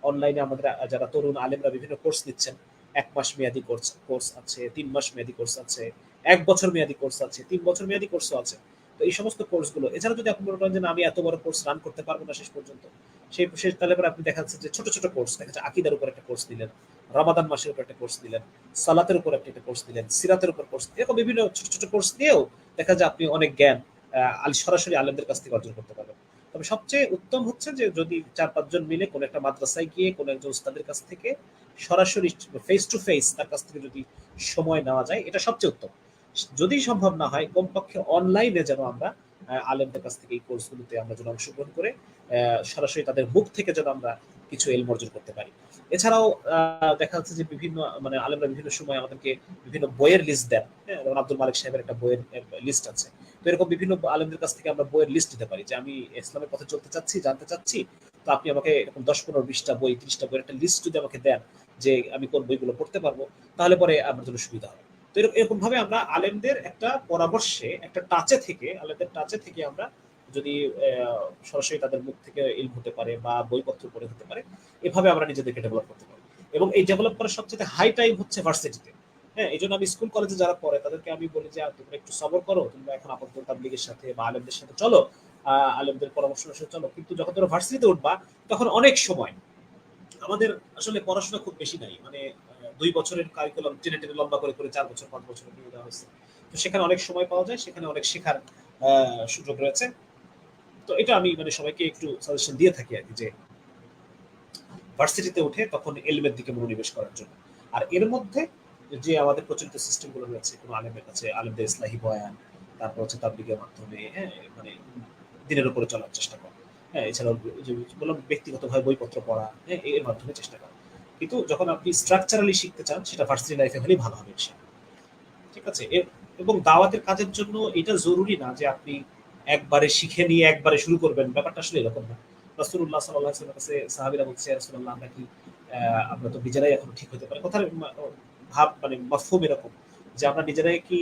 অনলাইনে আমাদের যারা তরুণ আলেমরা বিভিন্ন কোর্স নিচ্ছেন। 1 মাস মেয়াদি কোর্স কোর্স আছে, 3 মাস মেয়াদি কোর্স আছে, 1 বছর মেয়াদি কোর্স আছে, 3 বছর মেয়াদি কোর্সও আছে। তো এই সমস্ত কোর্সগুলো এছাড়া যদি আপনি মনে করেন যে না, আমি এত বড় কোর্স রান করতে পারবো না শেষ পর্যন্ত, সেই শেষ তাহলে পরে আপনি দেখা যাচ্ছে যে ছোট ছোট কোর্স, দেখা যাচ্ছে আকিদার উপর একটা কোর্স দিলেন, রমাদান মাসের উপর একটা কোর্স দিলেন, সালাতের উপর একটা কোর্স দিলেন, সিরাতের উপর কোর্স, এরকম বিভিন্ন ছোট ছোট কোর্স দিয়েও দেখা যায় আপনি অনেক জ্ঞান সরাসরি আলেমদের কাছ থেকে অর্জন করতে পারবেন। তবে সবচেয়ে উত্তম হচ্ছে যে যদি 4-5 জন মিলে কোনো একটা মাদ্রাসায় গিয়ে কোনো একজন উস্তাদের কাছ থেকে সরাসরি ফেস টু ফেস তার কাছ থেকে যদি সময় নেওয়া যায়, এটা সবচেয়ে উত্তম। যদি সম্ভব না হয় কমপক্ষে অনলাইনে যেন আমরা আলেমদের কাছ থেকে এই কোর্সগুলোতে আমরা যেন অংশগ্রহণ করে সরাসরি তাদের মুখ থেকে যেন আমরা কিছু এলম অর্জন করতে পারি। এছাড়াও দেখা যাচ্ছে যে বিভিন্ন মানে আলেমরা বিভিন্ন সময় আমাদেরকে বিভিন্ন বইয়ের লিস্ট দেন, হ্যাঁ, যেমন আব্দুল মালিক সাহেবের একটা বইয়ের লিস্ট আছে। তো এরকম বিভিন্ন আলেমদের কাছ থেকে আমরা বইয়ের লিস্ট দিতে পারি যে আমি ইসলামের পথে চলতে চাচ্ছি, জানতে চাচ্ছি, তো আপনি আমাকে এরকম 10-15-20টা বই, 30টা বইয়ের একটা লিস্ট যদি আমাকে দেন যে আমি কোন বইগুলো পড়তে পারবো, তাহলে পরে আমার জন্য সুবিধা হবে। তো এরকম ভাবে আমরা আলেমদের একটা পরামর্শে, একটা টাচে থেকে, আলেমদের টাচে থেকে আমরা যদি সরাসরি তাদের মুখ থেকে ইলম হতে পারে বা বইপত্র পড়ে হতে পারে, এভাবে আমরা নিজেদেরকে ডেভেলপ করতে পারি। এবং এই ডেভেলপ করার সবচেয়ে হাই টাইম হচ্ছে ভার্সিটিতে। হ্যাঁ, এই জন্য আমি স্কুল কলেজে যারা পড়ে তাদেরকে আমি বলি যে তোমরা একটু সবর করো, তোমরা এখন আপাতত তাবলিগের সাথে বা আলেমদের সাথে চলো, আলেমদের পরামর্শ সাথে চলো, কিন্তু যখন তোমরা ভার্সিটিতে উঠবা তখন অনেক সময় আমাদের আসলে পড়াশোনা খুব বেশি নাই, মানে 2 বছরের কারিকুলাম টেনে টেনে লম্বা করে করে 4 বছর 5 বছর নিয়ে দেওয়া হয়েছে। তো সেখানে অনেক সময় পাওয়া যায়, সেখানে অনেক শেখার সুযোগ রয়েছে। তো এটা আমি মানে সবাইকে একটু সাজেশন দিয়ে থাকি আর কি, যে ভার্সিটিতে উঠে তখন এলমের দিকে মনোনিবেশ করার জন্য। আর এর মধ্যে যে আমাদের প্রচলিত সিস্টেমগুলো রয়েছে, কোনো আলেমের কাছে আলেমদের ইসলাহি বয়ান, তারপর হচ্ছে তাবলিগের মাধ্যমে, হ্যাঁ, মানে দিনের উপরে চলার চেষ্টা করা, হ্যাঁ, এছাড়াও যে বললাম ব্যক্তিগতভাবে বইপত্র পড়া, হ্যাঁ, এর মাধ্যমে চেষ্টা করা। কিন্তু যখন আপনি স্ট্রাকচারালি শিখতে চান সেটা ভার্সিটি লাইফে হলেই ভালো হবে ইনশাআল্লাহ। ঠিক আছে। এবং দাওয়াতের কাজের জন্য এটা জরুরি না যে আপনি একবারে শিখে নিয়ে একবারে শুরু করবেন, ব্যাপারটা আসলে এরকম না। রাসূলুল্লাহ সাল্লাল্লাহু আলাইহি ওয়াসাল্লামের কাছে সাহাবীরা বলছে, ইয়া রাসূলুল্লাহ, আমরা কি আমরা তো নিজেরাই এখন ঠিক হতে পারি, কথার ভাব মানে মাফহুম এরকম যে আমরা নিজেরাই কি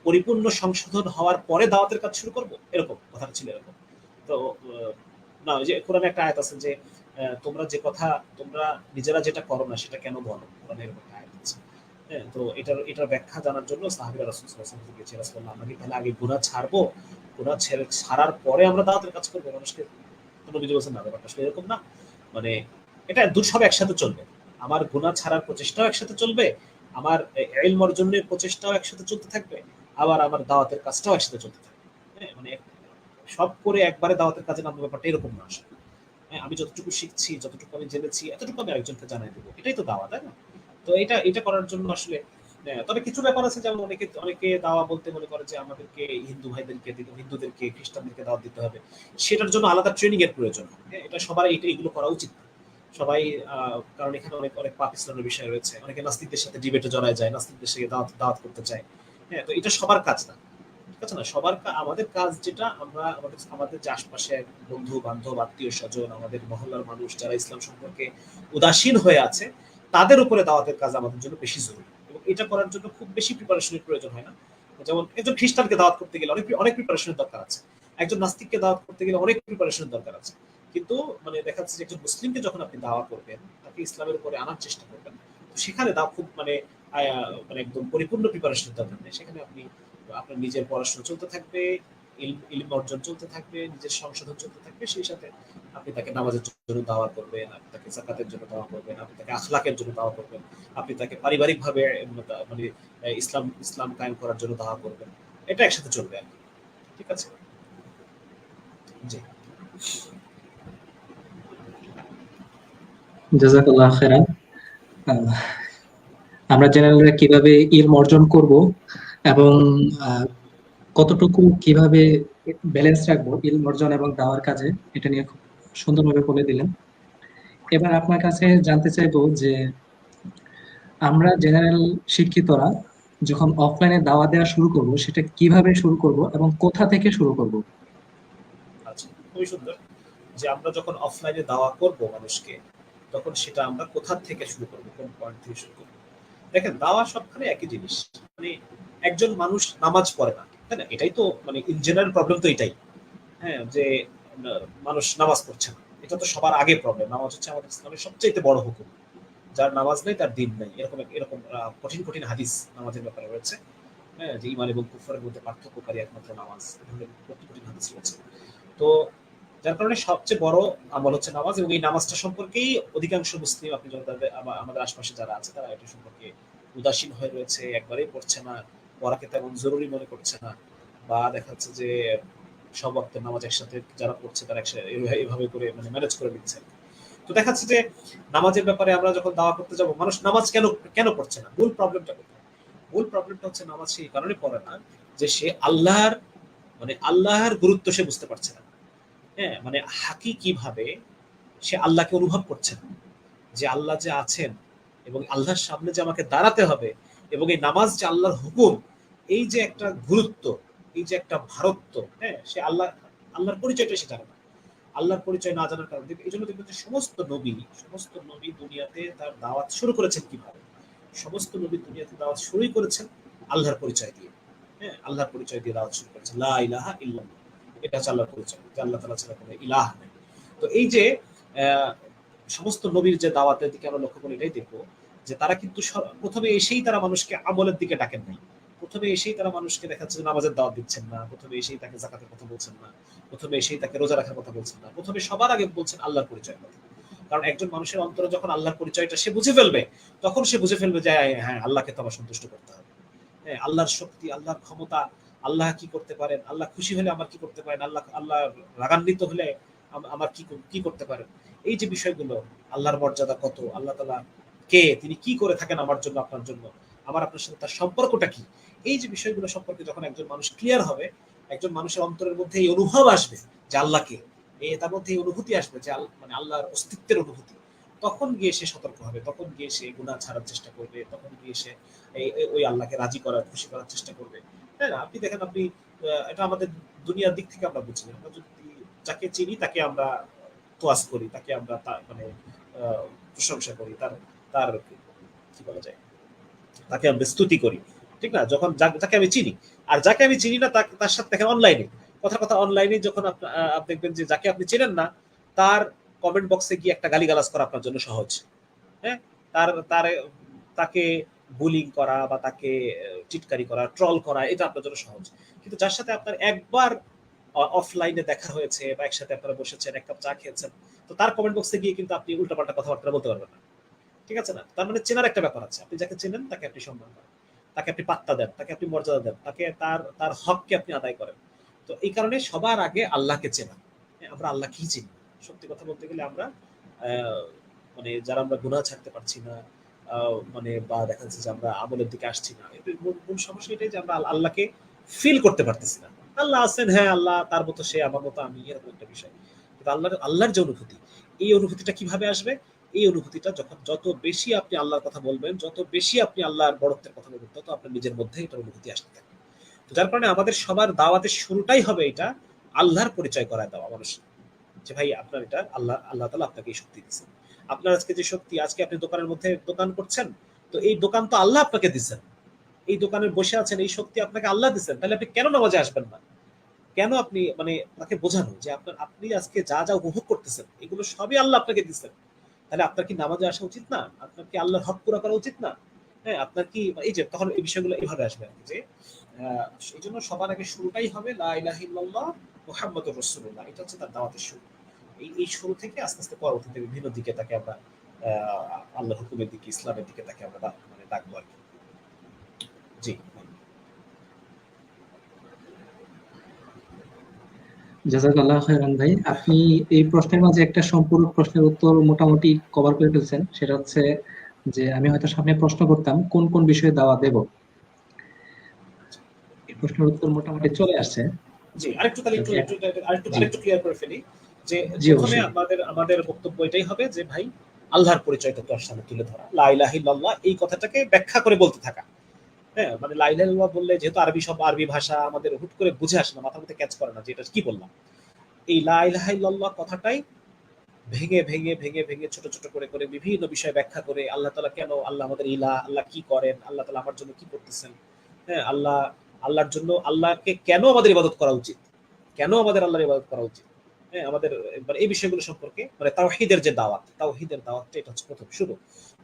পরিপূর্ণ সংশোধন হওয়ার পরে দাওয়াতের কাজ শুরু করব, এরকম কথাটা ছিল এরকম। তো না, ওই যে কোরআনে একটা আয়াত আছে যে তোমরা যে কথা তোমরা নিজেরা যেটা করো না সেটা কেন বলো, কোরআনে এরকম একটা আয়াত আছে। হ্যাঁ, তো এটার ব্যাখ্যা জানার জন্য সাহাবীরা রাসূল সাল্লাল্লাহু আলাইহি ওয়াসাল্লাম কে জিজ্ঞেস করলেন, আমরা কি তাহলে আগে গুনাহ ছাড়বো, গুনাহ ছাড়ার পরে আমরা দাওয়াতের কাজ করবো মানুষকে? তো নবীজি বলছেন, না, ব্যাপারটা আসলে এরকম না। মানে এটা সব একসাথে চলবে। আমার গুনাহ ছাড়ার প্রচেষ্টাও একসাথে চলবে, আমার ইলম অর্জনের প্রচেষ্টাও একসাথে চলতে থাকবে, আবার আমার দাওয়াতের কাজটাও একসাথে চলতে থাকবে। হ্যাঁ, মানে সব করে একবারে দাওয়াতের কাজে নামবো, ব্যাপারটা এরকম না আসলে। হ্যাঁ, আমি যতটুকু শিখছি, যতটুকু আমি জেনেছি, এতটুকু আমি আরেকজনকে জানাই দেবো, এটাই তো দাওয়া, তাই না? তো এটা এটা করার জন্য আসলে তবে কিছু ব্যাপার আছে, যেমন অনেকে অনেকে দাওয়া বলতে মনে করে যে আমাদেরকে হিন্দু ভাইদেরকে হিন্দুদেরকে খ্রিস্টানদেরকে দাওয়াত দিতে হবে, সেটার জন্য আলাদা ট্রেনিং এর প্রয়োজন। এটা সবার এগুলো করা উচিত না। সবাই কারণ এখানে অনেক অনেক পাপ ইসলামের বিষয় রয়েছে, অনেকে নাস্তিকদের সাথে ডিবেটে জড়ায় যায়, নাস্তিকদের সাথে দাওয়াত দাওয়াত করতে চায়। তো এটা সবার কাজ না, ঠিক আছে না? সবার আমাদের কাজ যেটা, আমরা আমাদের আমাদের যে আশপাশে বন্ধু বান্ধব আত্মীয় স্বজন আমাদের মহল্লার মানুষ যারা ইসলাম সম্পর্কে উদাসীন হয়ে আছে, তাদের উপরে দাওয়াতের কাজ আমাদের জন্য বেশি জরুরি, এবং এটা করার জন্য খুব বেশি প্রিপারেশনের প্রয়োজন হয় না। যেমন একজন খ্রিস্টানকে দাওয়াত করতে গেলে অনেক অনেক প্রিপারেশনের দরকার আছে, একজন নাস্তিককে দাওয়াত করতে গেলে অনেক প্রিপারেশনের দরকার আছে। কিন্তু মানে দেখা যাচ্ছে যে একজন মুসলিমকে যখন আপনি দাওয়া করবেন, তাকে ইসলামের উপরে আনার চেষ্টা করবেন, তো সেখানে দাও খুব মানে একদম পরিপূর্ণ প্রিপারেশনের দরকার নেই। সেখানে আপনি আপনার নিজের পড়াশোনা চলতে থাকবে, ইলম অর্জন চলতে থাকবে, নিজের সংশোধন চলতে থাকবে, সেই সাথে আপনি তাকে নামাজের জন্য দাওয়া করবেন, আপনি তাকে যাকাতের জন্য দাওয়া করবেন, আপনি তাকে আখলাকের জন্য দাওয়া করবেন, আপনি তাকে পারিবারিকভাবে মানে ইসলাম ইসলাম কায়েম করার জন্য দাওয়া করবেন। এটা একসাথে চলবে আর কি। ঠিক আছে? জি। জাযাকাল্লাহ খাইরান। আমরা জেনারেলরা কিভাবে ইলম অর্জন করব এবং কতটুকু কিভাবে ব্যালেন্স রাখবো ইলম অর্জন এবং দাওয়ার কাজে, এটা নিয়ে খুব সুন্দরভাবে বলে দিলেন। এবার আপনার কাছে জানতে চাইবো যে আমরা জেনারেল শিক্ষিতরা যখন অফলাইনে দাওয়া দেওয়া শুরু করব, সেটা কিভাবে শুরু করব এবং কোথা থেকে শুরু করব? আচ্ছা, খুবই সুন্দর। যে আমরা যখন অফলাইনে দাওয়া করব মানুষকে, তখন সেটা আমরা কোথা থেকে শুরু করব, কোন পয়েন্ট থেকে শুরু করব? দেখেন, দাওয়া সবখানে একই জিনিস। মানে একজন মানুষ নামাজ পড়ে না, তাই না? এটাই তো মানে ইন জেনারেল প্রবলেম তো এটাই। যে মানুষ নামাজ পড়ছে না, এটা তো সবার আগে প্রবলেম। নামাজ হচ্ছে আমাদের ইসলামের সবচেয়ে বড় হুকুম। যার নামাজ নেই তার দিন নেই, এরকম এরকম কঠিন কঠিন হাদিস নামাজের ব্যাপারে রয়েছে। যে ইমান এবং কুফরের মধ্যে পার্থক্যকারী একমাত্র নামাজ, কঠিন কঠিন হাদিস রয়েছে। তো যার কারণে সবচেয়ে বড় আমল হচ্ছে নামাজ, এবং এই নামাজটা সম্পর্কেই অধিকাংশ মুসলিম, আপনি আমাদের আশপাশে যারা আছে তারা এটা সম্পর্কে উদাসীন হয়ে রয়েছে, একবারেই পড়ছে না, পড়াকে তেমন জরুরি মনে করছে না, বা দেখা যাচ্ছে যে সব ওয়াক্তের নামাজ একসাথে যারা পড়ছে তারা একসাথে এভাবে করে মানে ম্যানেজ করে নিচ্ছে। তো দেখা যাচ্ছে যে নামাজের ব্যাপারে আমরা যখন দাওয়া করতে যাব, মানুষ নামাজ কেন কেন পড়ছে না, মূল প্রবলেমটা কোথায়? মূল প্রবলেমটা হচ্ছে নামাজ সেই কারণে পড়ে না যে সে আল্লাহর মানে আল্লাহর গুরুত্ব সে বুঝতে পারছে না। মানে হাকিকি ভাবে সে আল্লাহকে অনুভব করছে না, যে আল্লাহ যে আছেন এবং আল্লাহর সামনে যে আমাকে দাঁড়াতে হবে, এবং এই নামাজ যে আল্লাহর হুকুম, এই যে একটা গুরুত্ব, এই যে একটা ভারত্ব, সে আল্লাহর পরিচয়টা সে জানে না। আল্লাহর পরিচয় না জানার কারণে এই জন্য দেখবেন যে সমস্ত নবী দুনিয়াতে তার দাওয়াত শুরু করেছেন কিভাবে? সমস্ত নবী দুনিয়াতে দাওয়াত শুরুই করেছেন আল্লাহর পরিচয় দিয়ে। আল্লাহর পরিচয় দিয়ে দাওয়াত শুরু করেছেন, লা ইলাহা ইল্লাল্লাহ। এটা হচ্ছে আল্লাহর পরিচয়, যে আল্লাহ তাআলা ছাড়া কোনো ইলাহ নেই। তো এই যে সমস্ত নবীর যে দাওয়াতের দিকে আমরা লক্ষ্য করি, এটাই দেখবো যে তারা কিন্তু প্রথমে এসেই তারা মানুষকে আমলের দিকে ডাকেন নাই। প্রথমে এসেই তারা মানুষকে দেখাচ্ছে নামাজের দাওয়াত দিচ্ছেন না, প্রথমে এসেই তাকে যাকাতের কথা বলছেন না, প্রথমে এসেই তাকে রোজা রাখার কথা বলছেন না, প্রথমে সবার আগে বলছেন আল্লাহর পরিচয় কথা। কারণ একজন মানুষের অন্তরে যখন আল্লাহর পরিচয়টা সে বুঝে ফেলবে, তখন সে বুঝে ফেলবে যে হ্যাঁ, আল্লাহকে তো আমার সন্তুষ্ট করতে হবে। আল্লাহর শক্তি, আল্লাহর ক্ষমতা, আল্লাহ কি করতে পারেন, আল্লাহ খুশি হলে আমার কি করতে পারেন, আল্লাহ রাগান্বিত হলে আমার কি করতে পারেন, এই যে বিষয়গুলো, আল্লাহর মর্যাদা কত, আল্লাহ তাআলা কে, তিনি কি করে থাকেন আমার জন্য, আপনার জন্য, আমার আপনার সাথে তার সম্পর্কটা কি, এই যে বিষয়গুলো সম্পর্কে যখন একজন মানুষ ক্লিয়ার হবে, একজন মানুষের অন্তরের মধ্যে এই অনুভব আসবে যে আল্লাহকে, তার মধ্যে এই অনুভূতি আসবে যে মানে আল্লাহর অস্তিত্বের অনুভূতি, তখন গিয়ে সে সতর্ক হবে, তখন গিয়ে সে গুনাহ ছাড়ার চেষ্টা করবে, তখন গিয়ে সে ওই আল্লাহকে রাজি করার, খুশি করার চেষ্টা করবে। তাই না? আপনি দেখেন, আপনি এটা আমাদের দুনিয়ার দিক থেকে আমরা বুঝি, আমরা যদি যাকে চিনি তাকে আমরা তোয়াজ করি, তাকে আমরা মানে প্রশংসা করি, তার তার কি বলা যায়, তাকে আমরা স্তুতি করি, ঠিক না? যখন যাকে আমি চিনি, আর যাকে আমি চিনি না তার সাথে দেখেন অনলাইনে, কথা অনলাইনে যখন আপনি দেখবেন যে যাকে আপনি চেনেন না, তার কমেন্ট বক্সে গিয়ে একটা গালিগালাজ করা আপনার জন্য সহজ। হ্যাঁ, তার তার তাকে বুলিং করা বা তাকে টিটকারি করা, ট্রল করা, এটা আপনার জন্য সহজ। কিন্তু যার সাথে আপনার একবার অফলাইনে দেখা হয়েছে বা একসাথে আপনারা বসেছেন, এক কাপ চা খেয়েছেন, তো তার কমেন্ট বক্সে গিয়ে কিন্তু আপনি উল্টাপাল্টা কথাবার্তা বলতে পারবেন না। ঠিক আছে না? তার মানে চেনার একটা ব্যাপার আছে। আপনি যাকে চেনেন তাকে আপনি সম্মান করেন, তাকে আপনি পাত্তা দেন, তাকে আপনি মর্যাদা দেন, তাকে তার হককে আপনি আদায় করেন। তো এই কারণে সবার আগে আল্লাহকে চেনা। আমরা আল্লাহকেই চিনি। সত্যি কথা বলতে গেলে আমরা মানে যারা আমরা গুনাহ ছাড়তে পারছি না, মানে বা দেখা যাচ্ছে যে আমরা আমলের দিকে আসছি না। এর মূল সমস্যা এটাই যে আমরা আল্লাহকে ফিল করতে পারতেছি না। আল্লাহ আছেন, হ্যাঁ, আল্লাহ তার মতো সে, আমার মতো আমি, এরকম একটা বিষয়। কিন্তু আল্লাহর যে অনুভূতি, এই অনুভূতিটা কিভাবে আসবে? এই অনুভূতিটা যত বেশি আপনি আল্লাহর কথা বলবেন, যত বেশি আপনি আল্লাহর বড়ত্বের কথা বলবেন, তত আপনার নিজের মধ্যে এটার অনুভূতি আসতে থাকবে। তো যার কারণে আমাদের সবার দাওয়াতের শুরুটাই হবে এটা আল্লাহর পরিচয় করায় দেওয়া মানুষ, যে ভাই আপনার এটা আল্লাহ তাআলা আপনাকে এই শক্তি দিয়েছেন। আপনার আজকে যে শক্তি, আজকে আপনি দোকানের মধ্যে দোকান করছেন, তো এই দোকান তো আল্লাহ আপনাকে দিয়েছেন। এই দোকানে বসে আছেন, এই শক্তি আপনাকে আল্লাহ দিয়েছেন। তাহলে আপনি কেন নামাজে আসবেন না? কেন আপনি মানে তাকে বোঝানো যে আপনি আজকে যা যা উপভোগ করতেছেন এগুলো সবই আল্লাহ আপনাকে দিচ্ছেন। তাহলে আপনার কি নামাজে আসা উচিত না? আপনার কি আল্লাহর হক পুরা করা উচিত না? হ্যাঁ, আপনার কি এই যে তখন এই বিষয়গুলো এভাবে আসবে আর কি, যে এই জন্য সবার আগে শুরুটাই হবে লা ইলাহা ইল্লাল্লাহ মুহাম্মাদুর রাসূলুল্লাহ। এটা হচ্ছে তার দাওয়াতের শুরু। এই শুরু থেকে আস্তে আস্তে পরবর্তীতে বিভিন্ন দিকে তাকে আমরা আল্লাহর হুকুমের দিকে, ইসলামের দিকে তাকে আমরা মানে ডাকবো আর কি। জি। জাযাকাল্লাহু খাইরান ভাই, আপনি এই প্রশ্নের মাঝে একটা সম্পূরক প্রশ্নের উত্তর মোটামুটি কভার করে ফেলছেন। সেটা হচ্ছে যে আমি হয়তো সামনে প্রশ্ন করতাম কোন কোন বিষয়ে দাওয়া দেব, এই প্রশ্নের উত্তর মোটামুটি চলে আসছে। জি, আরেকটু তাহলে একটু একটু আরেকটু জি আরেকটু ক্লিয়ার করে ফেলি যে জি প্রথমে অবশ্যই। আমাদের বক্তব্য এটাই হবে যে ভাই আল্লাহর পরিচয়টা তো সামনে তুলে ধরা, লা ইলাহা ইল্লাল্লাহ এই কথাটাকে ব্যাখ্যা করে বলতে থাকা। হ্যাঁ, মানে লা ইলাহা ইল্লাল্লাহ বললে যেহেতু আরবি ভাষা আমাদের হুট করে বুঝে আসে না, মাথার মধ্যে ক্যাচ করে না যে এটা কি বললাম। এই লা ইলাহা ইল্লাল্লাহ কথাটাই ভেঙে ছোট ছোট করে বিভিন্ন বিষয় ব্যাখ্যা করে আল্লাহ তাআলা কেন, আল্লাহ আমাদের ইলাহ, আল্লাহ কি করেন, আল্লাহ তাআলা আমার জন্য কি করতেছেন, হ্যাঁ, আল্লাহর জন্য আল্লাহকে কেন আমাদের ইবাদত করা উচিত, কেন আমাদের আল্লাহর ইবাদত করা উচিত, হ্যাঁ, আমাদের মানে এই বিষয়গুলো সম্পর্কে মানে তাওহীদের যে দাওয়াত, তাওহীদের দাওয়াতটা এটা হচ্ছে প্রথম শুরু।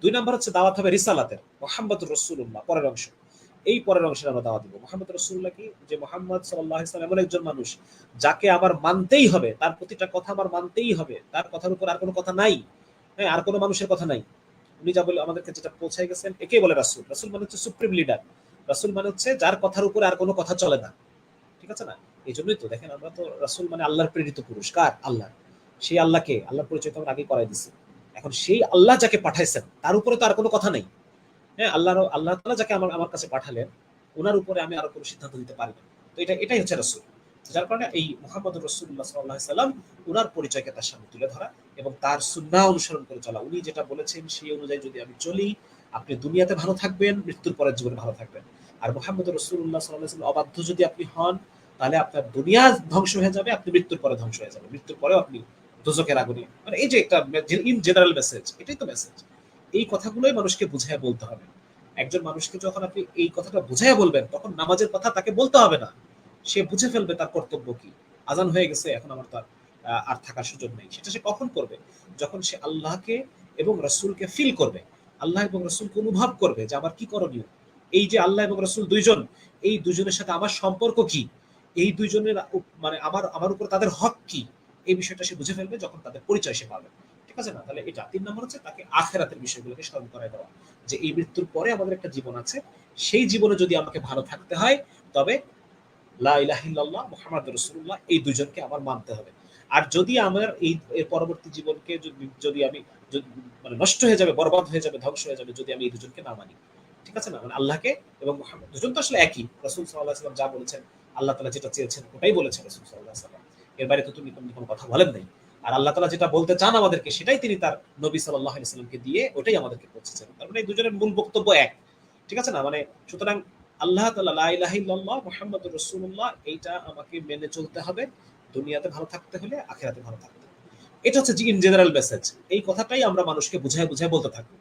২ নাম্বার হচ্ছে দাওয়াত হবে রিসালাতের, মুহাম্মদুর রাসূলুল্লাহ পরের অংশ। এই পরের অংশে আমরা দাওয়াত দিব। মুহাম্মদ রাসূলুল্লাহ কি, যে মুহাম্মদ সাল্লাল্লাহু আলাইহি ওয়াসাল্লাম এমন একজন মানুষ যাকে আমার মানতেই হবে, তার প্রতিটা কথা আমার মানতেই হবে, তার কথার উপর আর কোনো কথা নাই, হ্যাঁ, আর কোনো মানুষের কথা নাই। উনি যা বলে আমাদেরকে যেটা পৌঁছায় গেছেন একেই বলে রাসূল। রাসূল মানে হচ্ছে সুপ্রিম লিডার। রাসূল মানে হচ্ছে যার কথার উপরে আর কোনো কথা চলে না। ঠিক আছে না? এই জন্যই তো দেখেন আমরা তো রাসূল মানে আল্লাহর প্রেরিত পুরুষ। কার? আল্লাহ। সেই আল্লাহকে, আল্লাহর পরিচয় তো আমরা আগেই করাই দিছি। এখন সেই আল্লাহ যাকে পাঠাইছেন তার উপরে তো আর কোনো কথা নাই। হ্যাঁ, আল্লাহ তাআলা যাকে আমার কাছে পাঠালেন, উনার উপরে আমি আর কোনো সিদ্ধান্ত দিতে পারি না। তো এটাই হচ্ছে রাসূল। যার কারণে এই মুহাম্মদুর রাসূলুল্লাহ সাল্লাল্লাহু আলাইহি সাল্লাম উনার পরিচয়কে তার সামনে তুলে ধরা এবং তার সুন্নাহ অনুসরণ করে চলা। উনি যেটা বলেছেন সেই অনুযায়ী যদি আমি চলি, আপনি দুনিয়াতে ভালো থাকবেন, মৃত্যুর পরের জীবনে ভালো থাকবেন। আর মুহাম্মদুর রাসূলুল্লাহ সাল্লাল্লাহু আলাইহি ওয়াসাল্লাম অবাধ্য যদি আপনি হন, তাহলে আপনার দুনিয়া ধ্বংস হয়ে যাবে, আপনি মৃত্যুর পরে ধ্বংস হয়ে যাবেন। মৃত্যুর পরেও আপনি দোজখের আগুনে, মানে এই যে একটা ইন জেনারেল মেসেজ, এটাই তো মেসেজ। এই কথাগুলোই মানুষকে বুঝায় বলতে হবে। একজন মানুষকে যখন আপনি এই কথাটা বুঝাইয়া বলবেন, তখন নামাজের কথা তাকে বলতে হবে না। সে বুঝে ফেলবে তার কর্তব্য কি। আজান হয়ে গেছে, এখন আমার তো আর থাকার সুযোগ নেই। সেটা সে কখন করবে? যখন সে আল্লাহকে এবং রাসূলকে ফিল করবে। আল্লাহ এবং রাসূলকে অনুভব করবে যে আমার কি করণীয়। এই যে আল্লাহ এবং রাসূল দুইজন, এই দুইজনের সাথে আমার সম্পর্ক কি? এই দুইজনের মানে আমার উপর তাদের হক কি? এই বিষয়টা সে বুঝে ফেলবে যখন তাদের পরিচয় সে পাবে। ঠিক আছে না? তাহলে এটা ৩ নম্বর হচ্ছে তাকে আখিরাতের বিষয়গুলোকে স্মরণ করায় দেওয়া। যে এই মৃত্যুর পরে আমাদের একটা জীবন আছে। সেই জীবনে যদি আমাকে ভালো থাকতে হয়, তবে লা ইলাহা ইল্লাল্লাহ মুহাম্মাদুর রাসূলুল্লাহ এই দুইজনকে আমার মানতে হবে। আর যদি আমার এর পরবর্তী জীবনকে যদি আমি মানে নষ্ট হয়ে যাবে, বরবাদ হয়ে যাবে, ধ্বংস হয়ে যাবে যদি আমি এই দুজনকে না মানি। ঠিক আছে না? মানে আল্লাহকে এবং মুহাম্মদ দুজন তো আসলে একই। রাসূল সাল্লাল্লাহু আলাইহি ওয়াসাল্লাম যা বলেছেন, আল্লাহ তাআলা যেটা চেয়েছেন ওটাই বলেছেন রাসূল সাল্লাল্লাহু আলাইহি ওয়াসাল্লাম। এর বাইরে তো তিনি কোনো কথা বলেন নাই। আর আল্লাহ তাআলা যেটা বলতে চান আমাদেরকে সেটাই তিনি তার নবী সাল্লাল্লাহু আলাইহি ওয়াসাল্লামকে দিয়ে ওটাই আমাদেরকে পৌঁছেছেন। তার মানে এই দুজনের মূল বক্তব্য এক। ঠিক আছে না? মানে সুতরাং আল্লাহ তাআলা লা ইলাহা ইল্লাল্লাহ মুহাম্মাদুর রাসূলুল্লাহ এইটা আমাকে মেনে চলতে হবে। দুনিয়াতে ভালো থাকতে হলে আখিরাতে ভালো থাকতে হবে। এটা হচ্ছে ইন জেনারেল মেসেজ। এই কথাটাই আমরা মানুষকে বুঝায় বলতে থাকবো।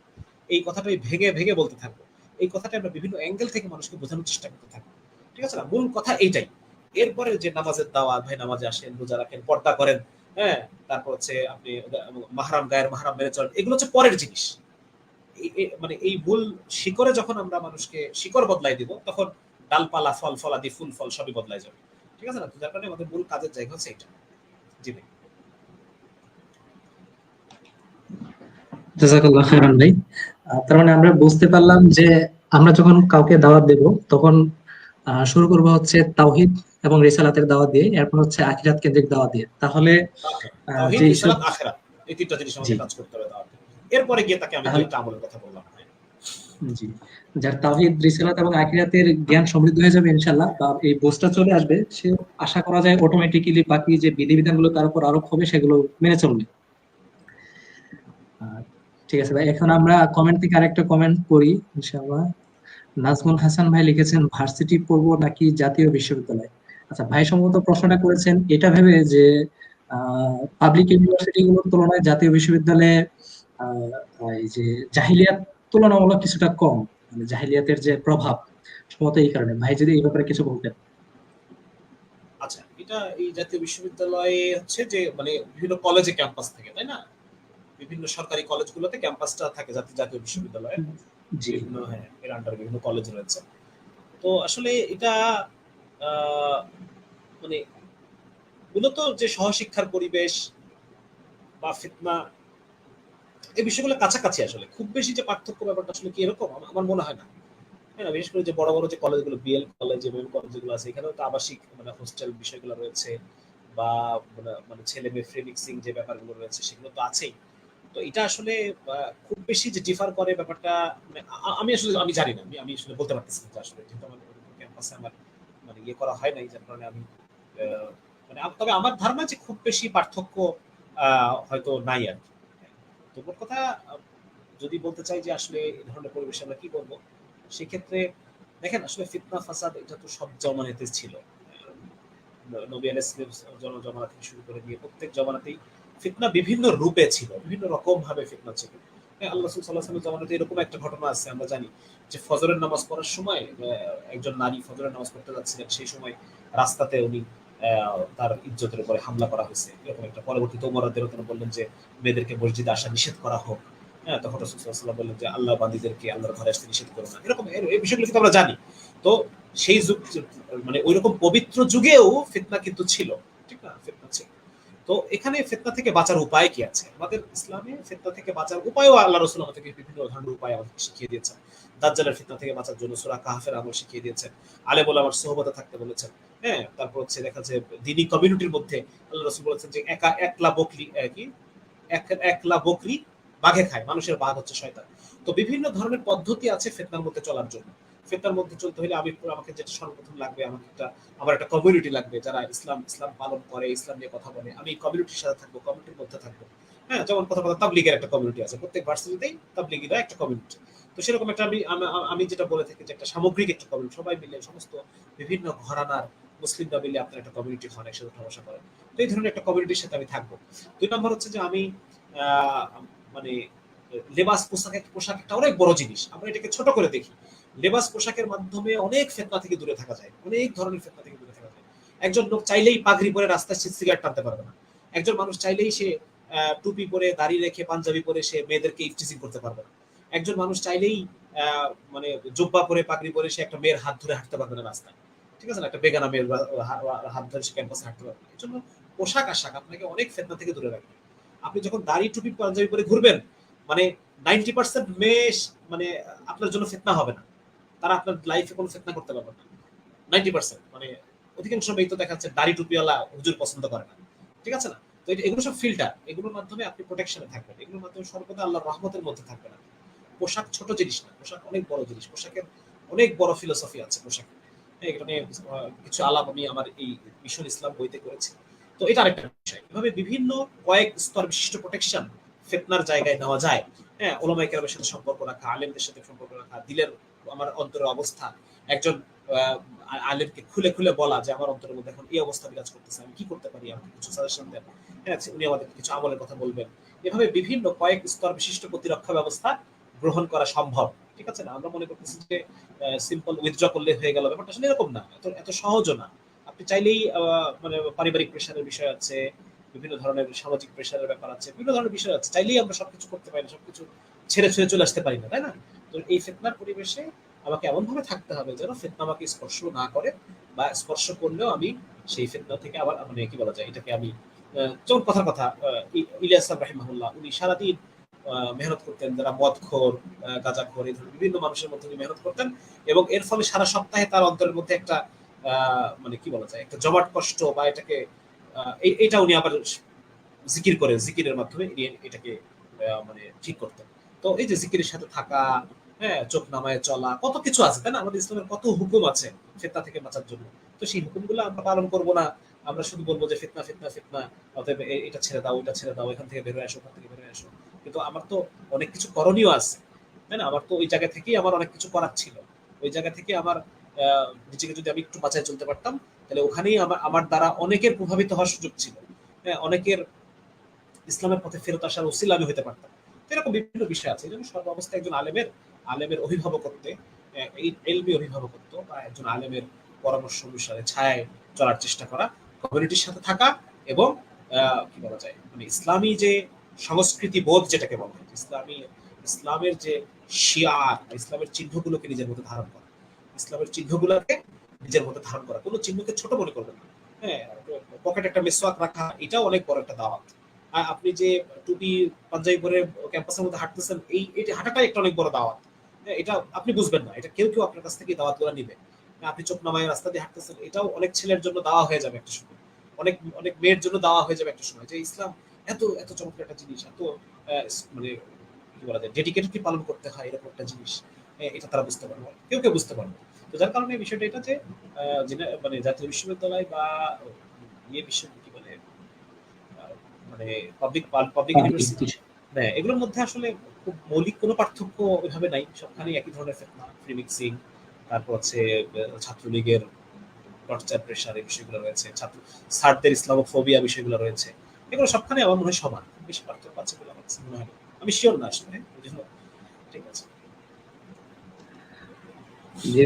এই কথাটাই ভেঙে বলতে থাকবো। এই কথাটা আমরা বিভিন্ন অ্যাঙ্গেল থেকে মানুষকে বোঝানোর চেষ্টা করতে থাকবো। ঠিক আছে না? মূল কথা এইটাই। এরপরে যে নামাজের দাওয়াত, ভাই নামাজে আসেন, রোজা রাখেন, পর্দা করেন, হ্যাঁ? তারপর হচ্ছে আপনি গায়ের মাহরাম মেনে চলেন। এগুলো হচ্ছে পরের জিনিস। মানে এই মূল শিকড়ে যখন আমরা মানুষকে শিকড় বদলাই দিব, তখন ডালপালা, ফল ফলাদি, ফুল ফল সবই বদলাই যাবে। ঠিক আছে না? যার কারণে আমাদের মূল কাজের জায়গা হচ্ছে এটা। জি ভাই। জাযাকাল্লাহু খাইরান ভাই। তার মানে আমরা বুঝতে পারলাম যে আমরা যখন কাউকে দাওয়াত দেব তখন শুরু করব হচ্ছে তাওহীদ এবং রিসালাতের দাওয়াত দিয়ে, এরপর হচ্ছে আখিরাত কেন্দ্রিক দাওয়াত দিয়ে। তাহলে তাওহীদ, যে রিসালাত, আখিরাত এই তিনটা জিনিস জি আমাদের কাজ করতে হবে দাওয়াতে। এরপরে গিয়ে তাকে আমি তাহলে ২ একটা আমলের কথা বললাম। জি, যার তাওহীদ, রিসালাত এবং আখিরাতের জ্ঞান সমৃদ্ধ হয়ে যাবে ইনশাআল্লাহ, বা এই বোঝটা চলে আসবে, সে আশা করা যায় অটোমেটিক্যালি বাকি যে বিধিবিধানগুলো তার উপর আরোপ হবে সেগুলো মেনে চলবে। আহ, ঠিক আছে ভাই, এখন আমরা কমেন্ট থেকে আরেকটা কমেন্ট করি ইনশাআল্লাহ। নাজমুল হাসান ভাই লিখেছেন, ভার্সিটি পড়বো নাকি জাতীয় বিশ্ববিদ্যালয়? আচ্ছা, ভাই সম্ভবত প্রশ্নটা করেছেন এটা ভেবে যে পাবলিক ইউনিভার্সিটি গুলোর তুলনায় জাতীয় বিশ্ববিদ্যালয়ে আহ, এই যে জাহিলিয়াত তুলনামূলক কিছুটা কম, মানে জাহিলিয়াতের যে প্রভাব, সম্ভবত এই কারণে। ভাই যদি এই ব্যাপারে কিছু বলতেন। আচ্ছা, এটা এই জাতীয় বিশ্ববিদ্যালয়ে হচ্ছে যে মানে বিভিন্ন কলেজে ক্যাম্পাস থাকে, তাই না? বিভিন্ন সরকারি কলেজগুলোতে ক্যাম্পাসটা থাকে জাতীয় জাতীয় বিশ্ববিদ্যালয়ে। জি। বিভিন্ন, হ্যাঁ, এর আন্ডারে বিভিন্ন কলেজ রয়েছে। তো আসলে এটা আহ, মানে মূলত যে সহশিক্ষার পরিবেশ বা ফিতনা, এই বিষয়গুলো কাছাকাছি। আসলে খুব বেশি যে পার্থক্য ব্যাপারটা আসলে কি এরকম আমার মনে হয় না। হ্যাঁ, বিশেষ করে যে বড় বড় যে কলেজগুলো, বিএল কলেজ, এমএম কলেজ যেগুলো আছে, এখানেও তো আবাসিক মানে হোস্টেল বিষয়গুলো রয়েছে, বা মানে ছেলে মেয়ে ফ্রি মিক্সিং যে ব্যাপারগুলো রয়েছে সেগুলো তো আছেই। তো এটা আসলে খুব বেশি যে ডিফার করে ব্যাপারটা, মানে আমি আসলে আমি জানি না, আমি আসলে বলতে পারতেছি না যে আসলে, যেহেতু আমার ক্যাম্পাসে আমার মানে ইয়ে করা হয় নাই, যার কারণে আমি মানে তবে আমার ধারণা যে খুব বেশি পার্থক্য হয়তো নাই আর কি। তো মোট কথা, আহ, যদি বলতে চাই যে আসলে এই ধরনের পরিবেশে আমরা কি করবো, সেক্ষেত্রে দেখেন আসলে ফিতনা ফাসাদ এটা তো সব জমানাতে ছিল। নবী আলাইহিস জমানা থেকে শুরু করে দিয়ে প্রত্যেক জমানাতেই ফিতনা বিভিন্ন রূপে ছিল, বিভিন্ন রকম ভাবে ফিতনা ছিল। হ্যাঁ, আল্লাহ রাসূল সাল্লাল্লাহু আলাইহি ওয়াসাল্লামের জমানাতে এরকম একটা ঘটনা আছে, আমরা জানি যে ফজরের নামাজ পড়ার সময় একজন নারী ফজরের নামাজ পড়তে যাচ্ছিলেন, সেই সময় রাস্তাতে উনি তার ইজ্জতের উপরে হামলা করা হয়েছে, এরকম একটা। পরবর্তীতে ওমর রাদিয়াল্লাহু আনহু বললেন যে মেয়েদেরকে মসজিদে আসা নিষেধ করা হোক। হ্যাঁ, তখন রাসূল সাল্লাল্লাহু আলাইহি ওয়াসাল্লাম বললেন যে আল্লাহ বান্দীদেরকে আল্লাহর ঘরে আসতে নিষেধ করো না। এরকম এই বিষয়গুলো কিন্তু আমরা জানি। তো সেই যুগ, মানে ওইরকম পবিত্র যুগেও ফিতনা কিন্তু ছিল, ঠিক না? ফিতনা ছিল। তো এখানে ফিতনা থেকে বাঁচার উপায় কি আছে? আমাদের ইসলামে ফিতনা থেকে বাঁচার উপায়ও আল্লাহ রাসূল আমাদেরকে বিভিন্ন ধরনের উপায় আমাদেরকে শিখিয়ে দিয়েছেন। দাজ্জালের ফিতনা থেকে বাঁচার জন্য সূরা কাহফের আমল শিখিয়ে দিয়েছেন। আলেম ওলামার সোহবতে থাকতে বলেছেন। হ্যাঁ, তারপর হচ্ছে দেখা যায় দ্বীনি কমিউনিটির মধ্যে আল্লাহ রাসূল বলেছেন যে একা একলা বকরি কি একলা বকরি বাঘে খায়, মানুষের বাঘ হচ্ছে শয়তান। তো বিভিন্ন ধরনের পদ্ধতি আছে ফিতনার মধ্যে চলার জন্য। ফিতনার মধ্যে চলতে হলে আমাকে যেটা সর্বপ্রথম লাগবে, আমার একটা কমিউনিটি লাগবে যারা ইসলাম ইসলাম পালন করে, ইসলাম নিয়ে কথা বলে। আমি কমিউনিটির সাথে থাকবো, কমিউনিটির মধ্যে থাকবো। হ্যাঁ, যেমন কথা কথা তাবলিগের একটা কমিউনিটি আছে, প্রত্যেক ভার্সিটিতেই তাবলিগীরা একটা কমিউনিটি। তো সেরকম একটা আমি যেটা বলে থাকি যে একটা সামগ্রিক একটা কমিউনিটি, সবাই মিলে সমস্ত বিভিন্ন ঘরানার মুসলিমরা মিলে আপনার একটা কমিউনিটি হন, একসাথে উঠা বসা করেন। তো এই ধরনের একটা কমিউনিটির সাথে আমি থাকবো। ২ নম্বর হচ্ছে যে আমি আহ, মানে লেবাস পোশাক পোশাক একটা অনেক বড় জিনিস, আমরা এটাকে ছোট করে দেখি। লেবাস পোশাকের মাধ্যমে অনেক ফিতনা থেকে দূরে থাকা যায়, অনেক ধরনের ফিতনা থেকে দূরে থাকা যায়। একজন লোক চাইলেই পাগড়ি পরে রাস্তায় সে সিগারেট টানতে পারবে না। একজন মানুষ চাইলেই সে টুপি পরে দাড়ি রেখে পাঞ্জাবি পরে সে মেয়েদেরকে ইফটিজিং করতে পারবে না। একজন মানুষ চাইলেই মানে জুব্বা পরে পাগড়ি পরে সে একটা মেয়ের হাত ধরে হাঁটতে পারবে না রাস্তায়, ঠিক আছে না? একটা বেগানা মেয়ের হাত ধরে সে ক্যাম্পাসে হাঁটতে পারবে না। এই জন্য পোশাক আশাক আপনাকে অনেক ফিতনা থেকে দূরে রাখবে। আপনি যখন দাড়ি টুপি পাঞ্জাবি পরে ঘুরবেন, মানে 90% মেয়ে মানে আপনার জন্য ফিতনা হবে না, তারা আপনার লাইফে কোনো ফিতনা করতে পারবে না। 90% মানে অধিকাংশ মেয়ে তো দেখা যাচ্ছে দাড়ি টুপিওয়ালা হুজুর পছন্দ করে না, ঠিক আছে না? তো এগুলো সব ফিল্টার, এগুলোর মাধ্যমে আপনি প্রোটেকশনে থাকবেন, এগুলোর মাধ্যমে সর্বদা আল্লাহর রহমতের মধ্যে থাকবেন আপনি। পোশাক ছোট জিনিস না, পোশাক অনেক বড় জিনিস। পোশাকের অনেক বড় ফিলোসফি আছে পোশাকে। এটা নিয়ে কিছু আলাপ আমি আমার এই মিশন ইসলাম বইতে করেছি। তো এটা আরেকটা বিষয়। এভাবে বিভিন্ন কয়েক স্তর বিশিষ্ট প্রোটেকশন ফিতনার জায়গায় নেওয়া যায়। হ্যাঁ, ওলামায়ে কেরামের সাথে সম্পর্ক রাখা, আলেমদের সাথে সম্পর্ক রাখা, দিলের আমার অন্তরের অবস্থা একজন আহ, আলেমকে খুলে খুলে বলা যে আমার অন্তরের মধ্যে এখন এই অবস্থা বিরাজ করতেছে, আমি কি করতে পারি, আমাকে কিছু সাজেশন দেন। হ্যাঁ, উনি আমাদেরকে কিছু আমলের কথা বলবেন। এভাবে বিভিন্ন কয়েক স্তর বিশিষ্ট প্রতিরক্ষা ব্যবস্থা গ্রহণ করা সম্ভব, ঠিক আছে না? আমরা মনে করতেছি যে সিম্পল উইথড্র করলে হয়ে গেল, ব্যাপারটা আসলে এরকম না, এত এত সহজও না। আপনি চাইলেই মানে পারিবারিক প্রেশারের বিষয় আছে, বিভিন্ন ধরনের সামাজিক প্রেশারের ব্যাপার আছে, বিভিন্ন ধরনের বিষয় আছে, চাইলেই আমরা সবকিছু করতে পারি না, সবকিছু ছেড়ে ছুড়ে চলে আসতে পারি না, তাই না? তো এই ফিতনার পরিবেশে আমাকে এমন ভাবে থাকতে হবে যেন ফিতনা আমাকে স্পর্শ না করে, বা স্পর্শ করলেও আমি সেই ফিতনা থেকে আবার মানে কি বলা যায় এটাকে আমি যেমন কথার কথা ইলিয়াস রাহিমাহুল্লাহ, উনি সারাদিন মেহনত করতেন, যারা মদখোর, গাঁজাখোর, এই ধরনের বিভিন্ন মানুষের মধ্যে উনি মেহনত করতেন, এবং এর ফলে সারা সপ্তাহে তার অন্তরের মধ্যে একটা মানে কি বলা যায় একটা জমাট কষ্ট, বা এটাকে এটা উনি আবার জিকির করে, জিকিরের মাধ্যমে এটাকে মানে ঠিক করতেন। তো এই যে জিকিরের সাথে থাকা, হ্যাঁ, চোখ নামায় চলা, কত কিছু আছে তাই না? আমাদের ইসলামের কত হুকুম আছে ফিতনা থেকে বাঁচার জন্য। তো সেই হুকুমগুলো আমরা পালন করব না। আমরা শুধু বলবো যে ফিতনা ফিতনা ফিতনা, অতএব এটা ছেড়ে দাও, ওটা ছেড়ে দাও, এখান থেকে বের হয়ে আসো, ওখান থেকে বের হয়ে আসো। কিন্তু আমার তো অনেক কিছু করণীয় আছে, তাই না? আমার তো ওই জায়গা থেকেই আমার অনেক কিছু করার ছিল। ওই জায়গা থেকে আমার নিজেকে যদি আমি একটু বাঁচায় চলতে পারতাম, তাহলে ওখানেই আমার আমার দ্বারা অনেকের প্রভাবিত হওয়ার সুযোগ ছিল। হ্যাঁ, অনেকের ইসলামের পথে ফেরত আসার ওসিলা আমি হতে পারতাম। তো এরকম বিভিন্ন বিষয় আছে। এই জন্য সর্বাবস্থায় একজন আলেমের আলেমের অভিভাবকত্বে, এই এলমি অভিভাবকত্ব বা একজন আলেমের পরামর্শ অনুসারে ছায়ায় চলার চেষ্টা করা, কমিউনিটির সাথে থাকা এবং কি বলা যায়, মানে ইসলামী যে সংস্কৃতি বোধ যেটাকে বলা হয়, ইসলামের যে শিয়ার, ইসলামের চিহ্নগুলোকে নিজের মধ্যে ধারণ করা, ইসলামের চিহ্নগুলোকে নিজের মধ্যে ধারণ করা, কোনো চিহ্নকে ছোট মনে করবেন না। হ্যাঁ, পকেটে একটা মেসওয়াক রাখা, এটাও অনেক বড় একটা দাওয়াত। আর আপনি যে টুপি পাঞ্জাবি পরে ক্যাম্পাসের মধ্যে হাঁটতেছেন, এই হাঁটাটাই একটা অনেক বড় দাওয়াত। হ্যাঁ, এটা আপনি বুঝবেন না, এটা কেউ কেউ আপনার কাছ থেকে দাওয়াত গুলো নিবে। আপনি চোখ নামায় রাস্তা দিয়ে হাঁটতেছেন, এটাও অনেক ছেলের জন্য দাওয়া হয়ে যাবে একটা সময়, অনেক অনেক মেয়ের জন্য দাওয়া হয়ে যাবে একটা সময়, যে ইসলাম এত এত চমৎকার একটা জিনিস, এত মানে কি বলা যায়, ডেডিকেটেডলি পালন করতে হয় এরকম একটা জিনিস। এটা তারা বুঝতে পারবে, কেউ কেউ বুঝতে পারবে। তো যার কারণে বিষয়টা এটা যে মানে জাতীয় বিশ্ববিদ্যালয় বা বিশ্ব কি বলে, মানে পাবলিক পাবলিক ইউনিভার্সিটি, হ্যাঁ, এগুলোর মধ্যে আসলে খুব মৌলিক কোনো পার্থক্য ওইভাবে নাই। সবখানেই একই ধরনের ফিতনা, ফ্রি মিক্সিং, তারপর হচ্ছে ছাত্রলীগের টর্চার, প্রেশার, এই বিষয়গুলো রয়েছে, ছাত্র স্যারদের ইসলামোফোবিয়া বিষয়গুলো রয়েছে। এগুলো সবখানে আমার মনে হয় সমান, বেশি পার্থক্য আছে বলে আমার কাছে মনে হয় না। আমি শিওর না আসলে, ওই জন্য ঠিক আছে। যে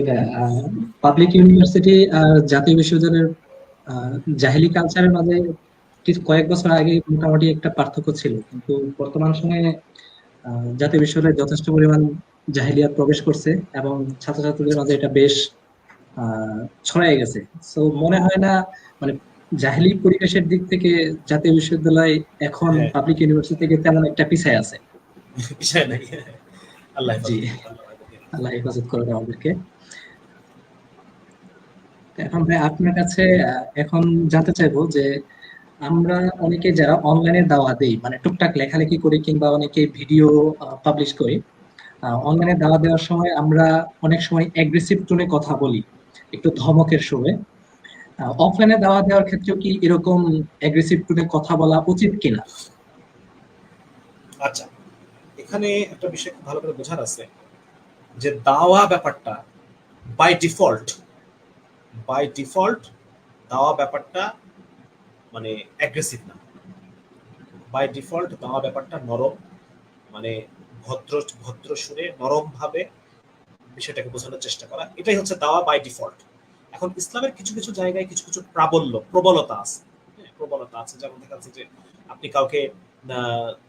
পাবলিক ইউনিভার্সিটি আর জাতীয় বিশ্ববিদ্যালয়ের জাহেলি কালচারের মাঝে কিছু কয়েক বছর আগে মোটামুটি একটা পার্থক্য ছিল, কিন্তু বর্তমান সময়ে জাতীয় বিশ্ববিদ্যালয়ে যথেষ্ট পরিমাণ জাহেলিয়াত প্রবেশ করছে এবং ছাত্রছাত্রীদের মাঝে এটা বেশ ছড়ায় গেছে। তো মনে হয় না মানে জাহেলি পরিবেশের দিক থেকে জাতীয় বিশ্ববিদ্যালয় এখন হ্যাঁ, পাবলিক ইউনিভার্সিটি থেকে তেমন একটা পিছায় আছে। বিষয় নাই। আল্লাহ জি, হেফাজত করুক, আল্লাহ হেফাজত করুক। আল্লাহ হেফাজত করবে আমাদেরকে। তো এখন ভাই আপনার কাছে এখন জানতে চাইবো যে আমরা অনেকে যারা অনলাইনে দাওয়া দেই, মানে টুকটাক লেখালেখি করি কিংবা অনেকে ভিডিও পাবলিশ করি, অনলাইনে দাওয়া দেওয়ার সময় আমরা অনেক সময় অ্যাগ্রেসিভ টোনে কথা বলি, একটু ধমকের সুরে। অফলাইনে দাওয়া দেওয়ার ক্ষেত্রেও কি এরকম অ্যাগ্রেসিভ টোনে কথা বলা উচিত কিনা? আচ্ছা, এখানে একটা বিষয় খুব ভালো করে বোঝার আছে, যে দাওয়া ব্যাপারটা বাই ডিফল্ট, বাই ডিফল্ট দাওয়া ব্যাপারটা মানে অ্যাগ্রেসিভ না। বাই ডিফল্ট দাওয়া ব্যাপারটা নরম, মানে ভদ্র ভদ্র সুরে নরম ভাবে বিষয়টাকে বোঝানোর চেষ্টা করা, এটাই হচ্ছে দাওয়া বাই ডিফল্ট। এখন ইসলামের কিছু কিছু জায়গায় কিছু কিছু প্রবলতা আছে। হ্যাঁ, প্রবলতা আছে, যেমন দেখা যাচ্ছে যে আপনি কাউকে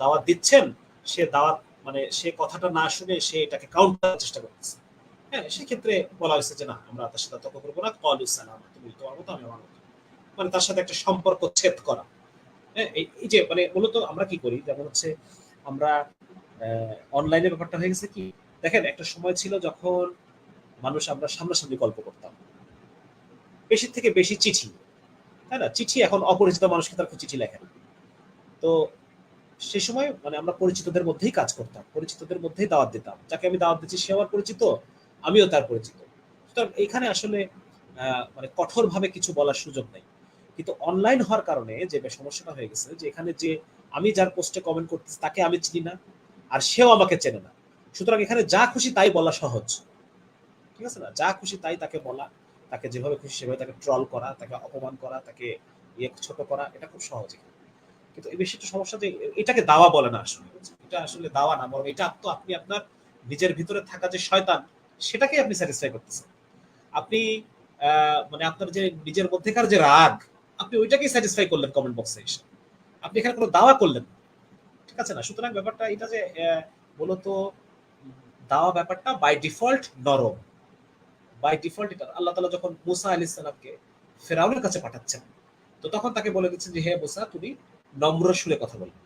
দাওয়াত দিচ্ছেন, সে দাওয়াত মানে সে কথাটা না শুনে সে এটাকে কাউন্টার করার চেষ্টা করতেছে। হ্যাঁ, সেক্ষেত্রে বলা হয়েছে যে না, আমরা তার সাথে তর্ক করবো না, কল সালাম, তুমি তোমার মতো আমি আমার মতো, মানে তার সাথে একটা সম্পর্ক ছেদ করা। হ্যাঁ, এই যে মানে মূলত আমরা কি করি, যেমন হচ্ছে আমরা অনলাইনে ব্যাপারটা হয়ে গেছে কি, দেখেন একটা সময় ছিল যখন মানুষ আমরা সামনাসামনি গল্প করতাম, বেশি থেকে বেশি চিঠি, তাই না? চিঠি এখন অপরিচিত মানুষকে তার চিঠি লেখে না। তো সে সময় মানে আমরা পরিচিতদের মধ্যেই কাজ করতাম, পরিচিতদের মধ্যেই দাওয়াত দিতাম, যাকে আমি দাওয়াত দিচ্ছি সে আমার পরিচিত, আমিও তার পরিচিত। সুতরাং এখানে আসলে মানে কঠোর ভাবে কিছু বলার সুযোগ নেই। কিন্তু অনলাইন হওয়ার কারণে যে সমস্যাটা হয়ে গেছে, যে এখানে যে আমি যার পোস্টে কমেন্ট করতেছি তাকে আমি চিনি না, আর সেও আমাকে চেনে না। সুতরাং এখানে যা খুশি তাই বলা সহজ, ঠিক আছে না? যা খুশি তাই তাকে বলা, তাকে যেভাবে খুশি সেভাবে তাকে ট্রল করা, তাকে অপমান করা, তাকে ছোট করা, এটা খুব সহজ। কিন্তু এই বেশি একটা সমস্যা যে এটাকে দাওয়া বলে না আসলে, এটা আসলে দাওয়া না, বরং এটা তো আপনি আপনার নিজের ভিতরে থাকা যে শয়তান, সেটাকে আপনি স্যাটিসফাই করতেছেন। আপনি মানে আপনার যে নিজের মধ্যেকার যে রাগ, আপনি ওইটাকেই স্যাটিসফাই করলেন কমেন্ট বক্সে এসে, আপনি এখানে কোনো দাওয়া করলেন না, ঠিক আছে না? সুতরাং ব্যাপারটা এটা যে মূলত দাওয়া ব্যাপারটা বাই ডিফল্ট নরম, বাই ডিফল্ট। এটা আল্লাহ তাআলা যখন মুসা আলাইহিস সালামকে ফেরাউনের কাছে পাঠাচ্ছেন, তো তখন তাকে বলে দিচ্ছেন যে হে মুসা, তুমি নম্র সুরে কথা বলবে।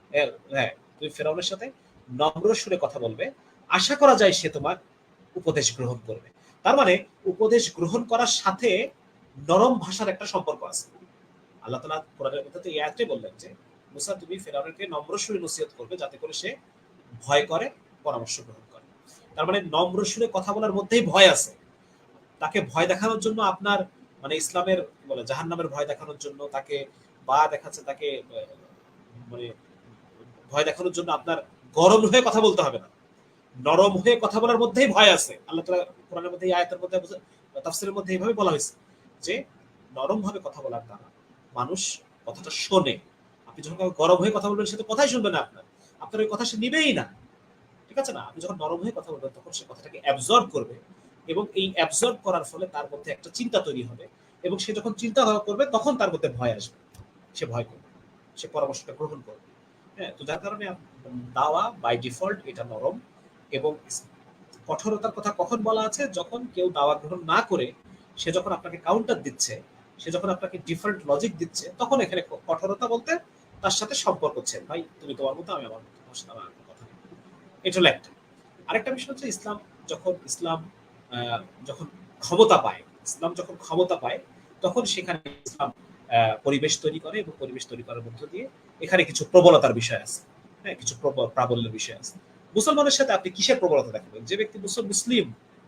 হ্যাঁ, তুমি ফেরাউনের সাথে নম্র সুরে কথা বলবে, আশা করা যায় সে তোমার উপদেশ গ্রহণ করবে। তার মানে উপদেশ গ্রহণ করার সাথে নরম ভাষার একটা সম্পর্ক আছে। আল্লাহ তাআলা কোরআনের মধ্যে এই আয়াতে বললেন যে মুসা, তুমি ফেরাউনকে নম্র সুরে নসিহত করবে, যাতে করে সে ভয় করে, পরামর্শ গ্রহণ করে। তার মানে নম্র সুরে কথা বলার মধ্যেই ভয় আছে। তাকে ভয় দেখানোর জন্য আপনার মানে ইসলামের বলে জাহান্নামের ভয় দেখানোর জন্য তাকে, বা দেখাচ্ছে তাকে মানে ভয় দেখানোর জন্য আপনার গরম হয়ে কথা বলতে হবে না, নরম হয়ে কথা বলার মধ্যেই ভয় আছে। আল্লাহ তাআলা কোরআনের মধ্যে এই আয়াতের মধ্যে তাফসীরের মধ্যে এইভাবে বলা হয়েছে যে নরম ভাবে কথা বলার দ্বারা মানুষ কথাটা শোনে। আপনি যখন গরম হয়ে কথা বলবেন সে তো কথাই শুনবে না, আপনার ওই কথা সে নিবেই না, ঠিক আছে না? আপনি যখন নরম হয়ে কথা বলবেন তখন সে কথাটাকে অ্যাবজর্ব করবে, এবং এই অ্যাবজর্ব করার ফলে তার মধ্যে একটা চিন্তা তৈরি হবে, এবং সে যখন চিন্তা করবে তখন তার মধ্যে ভয় আসবে, সে ভয় করবে, সে পরামর্শটা গ্রহণ করবে। হ্যাঁ, তো যার কারণে দাওয়া বাই ডিফল্ট এটা নরম। এবং কঠোরতার কথা কখন বলা আছে? যখন কেউ দাওয়া গ্রহণ না করে সে যখন আপনাকে কাউন্টার দিচ্ছে, সে যখন আপনাকে ডিফারেন্ট লজিক দিচ্ছে, তখন এখানে কঠোরতা বলতে তার সাথে সম্পর্ক হচ্ছে, ভাই তুমি তোমার মতো আমি আমার মতো, তোমার সাথে আমার কথা নেই। এটা হলো একটা। আরেকটা বিষয় হচ্ছে ইসলাম যখন ক্ষমতা পায়, ইসলাম যখন ক্ষমতা পায় তখন সেখানে ইসলাম পরিবেশ তৈরি করে, এবং পরিবেশ তৈরি করার মধ্য দিয়ে এখানে কিছু প্রবলতার বিষয় আছে, হ্যাঁ, কিছু প্রাবল্যের বিষয় আছে। মুসলমানের সাথে আপনি কিসের প্রবলতা দেখাবেন? যে ব্যক্তি মুসলিম,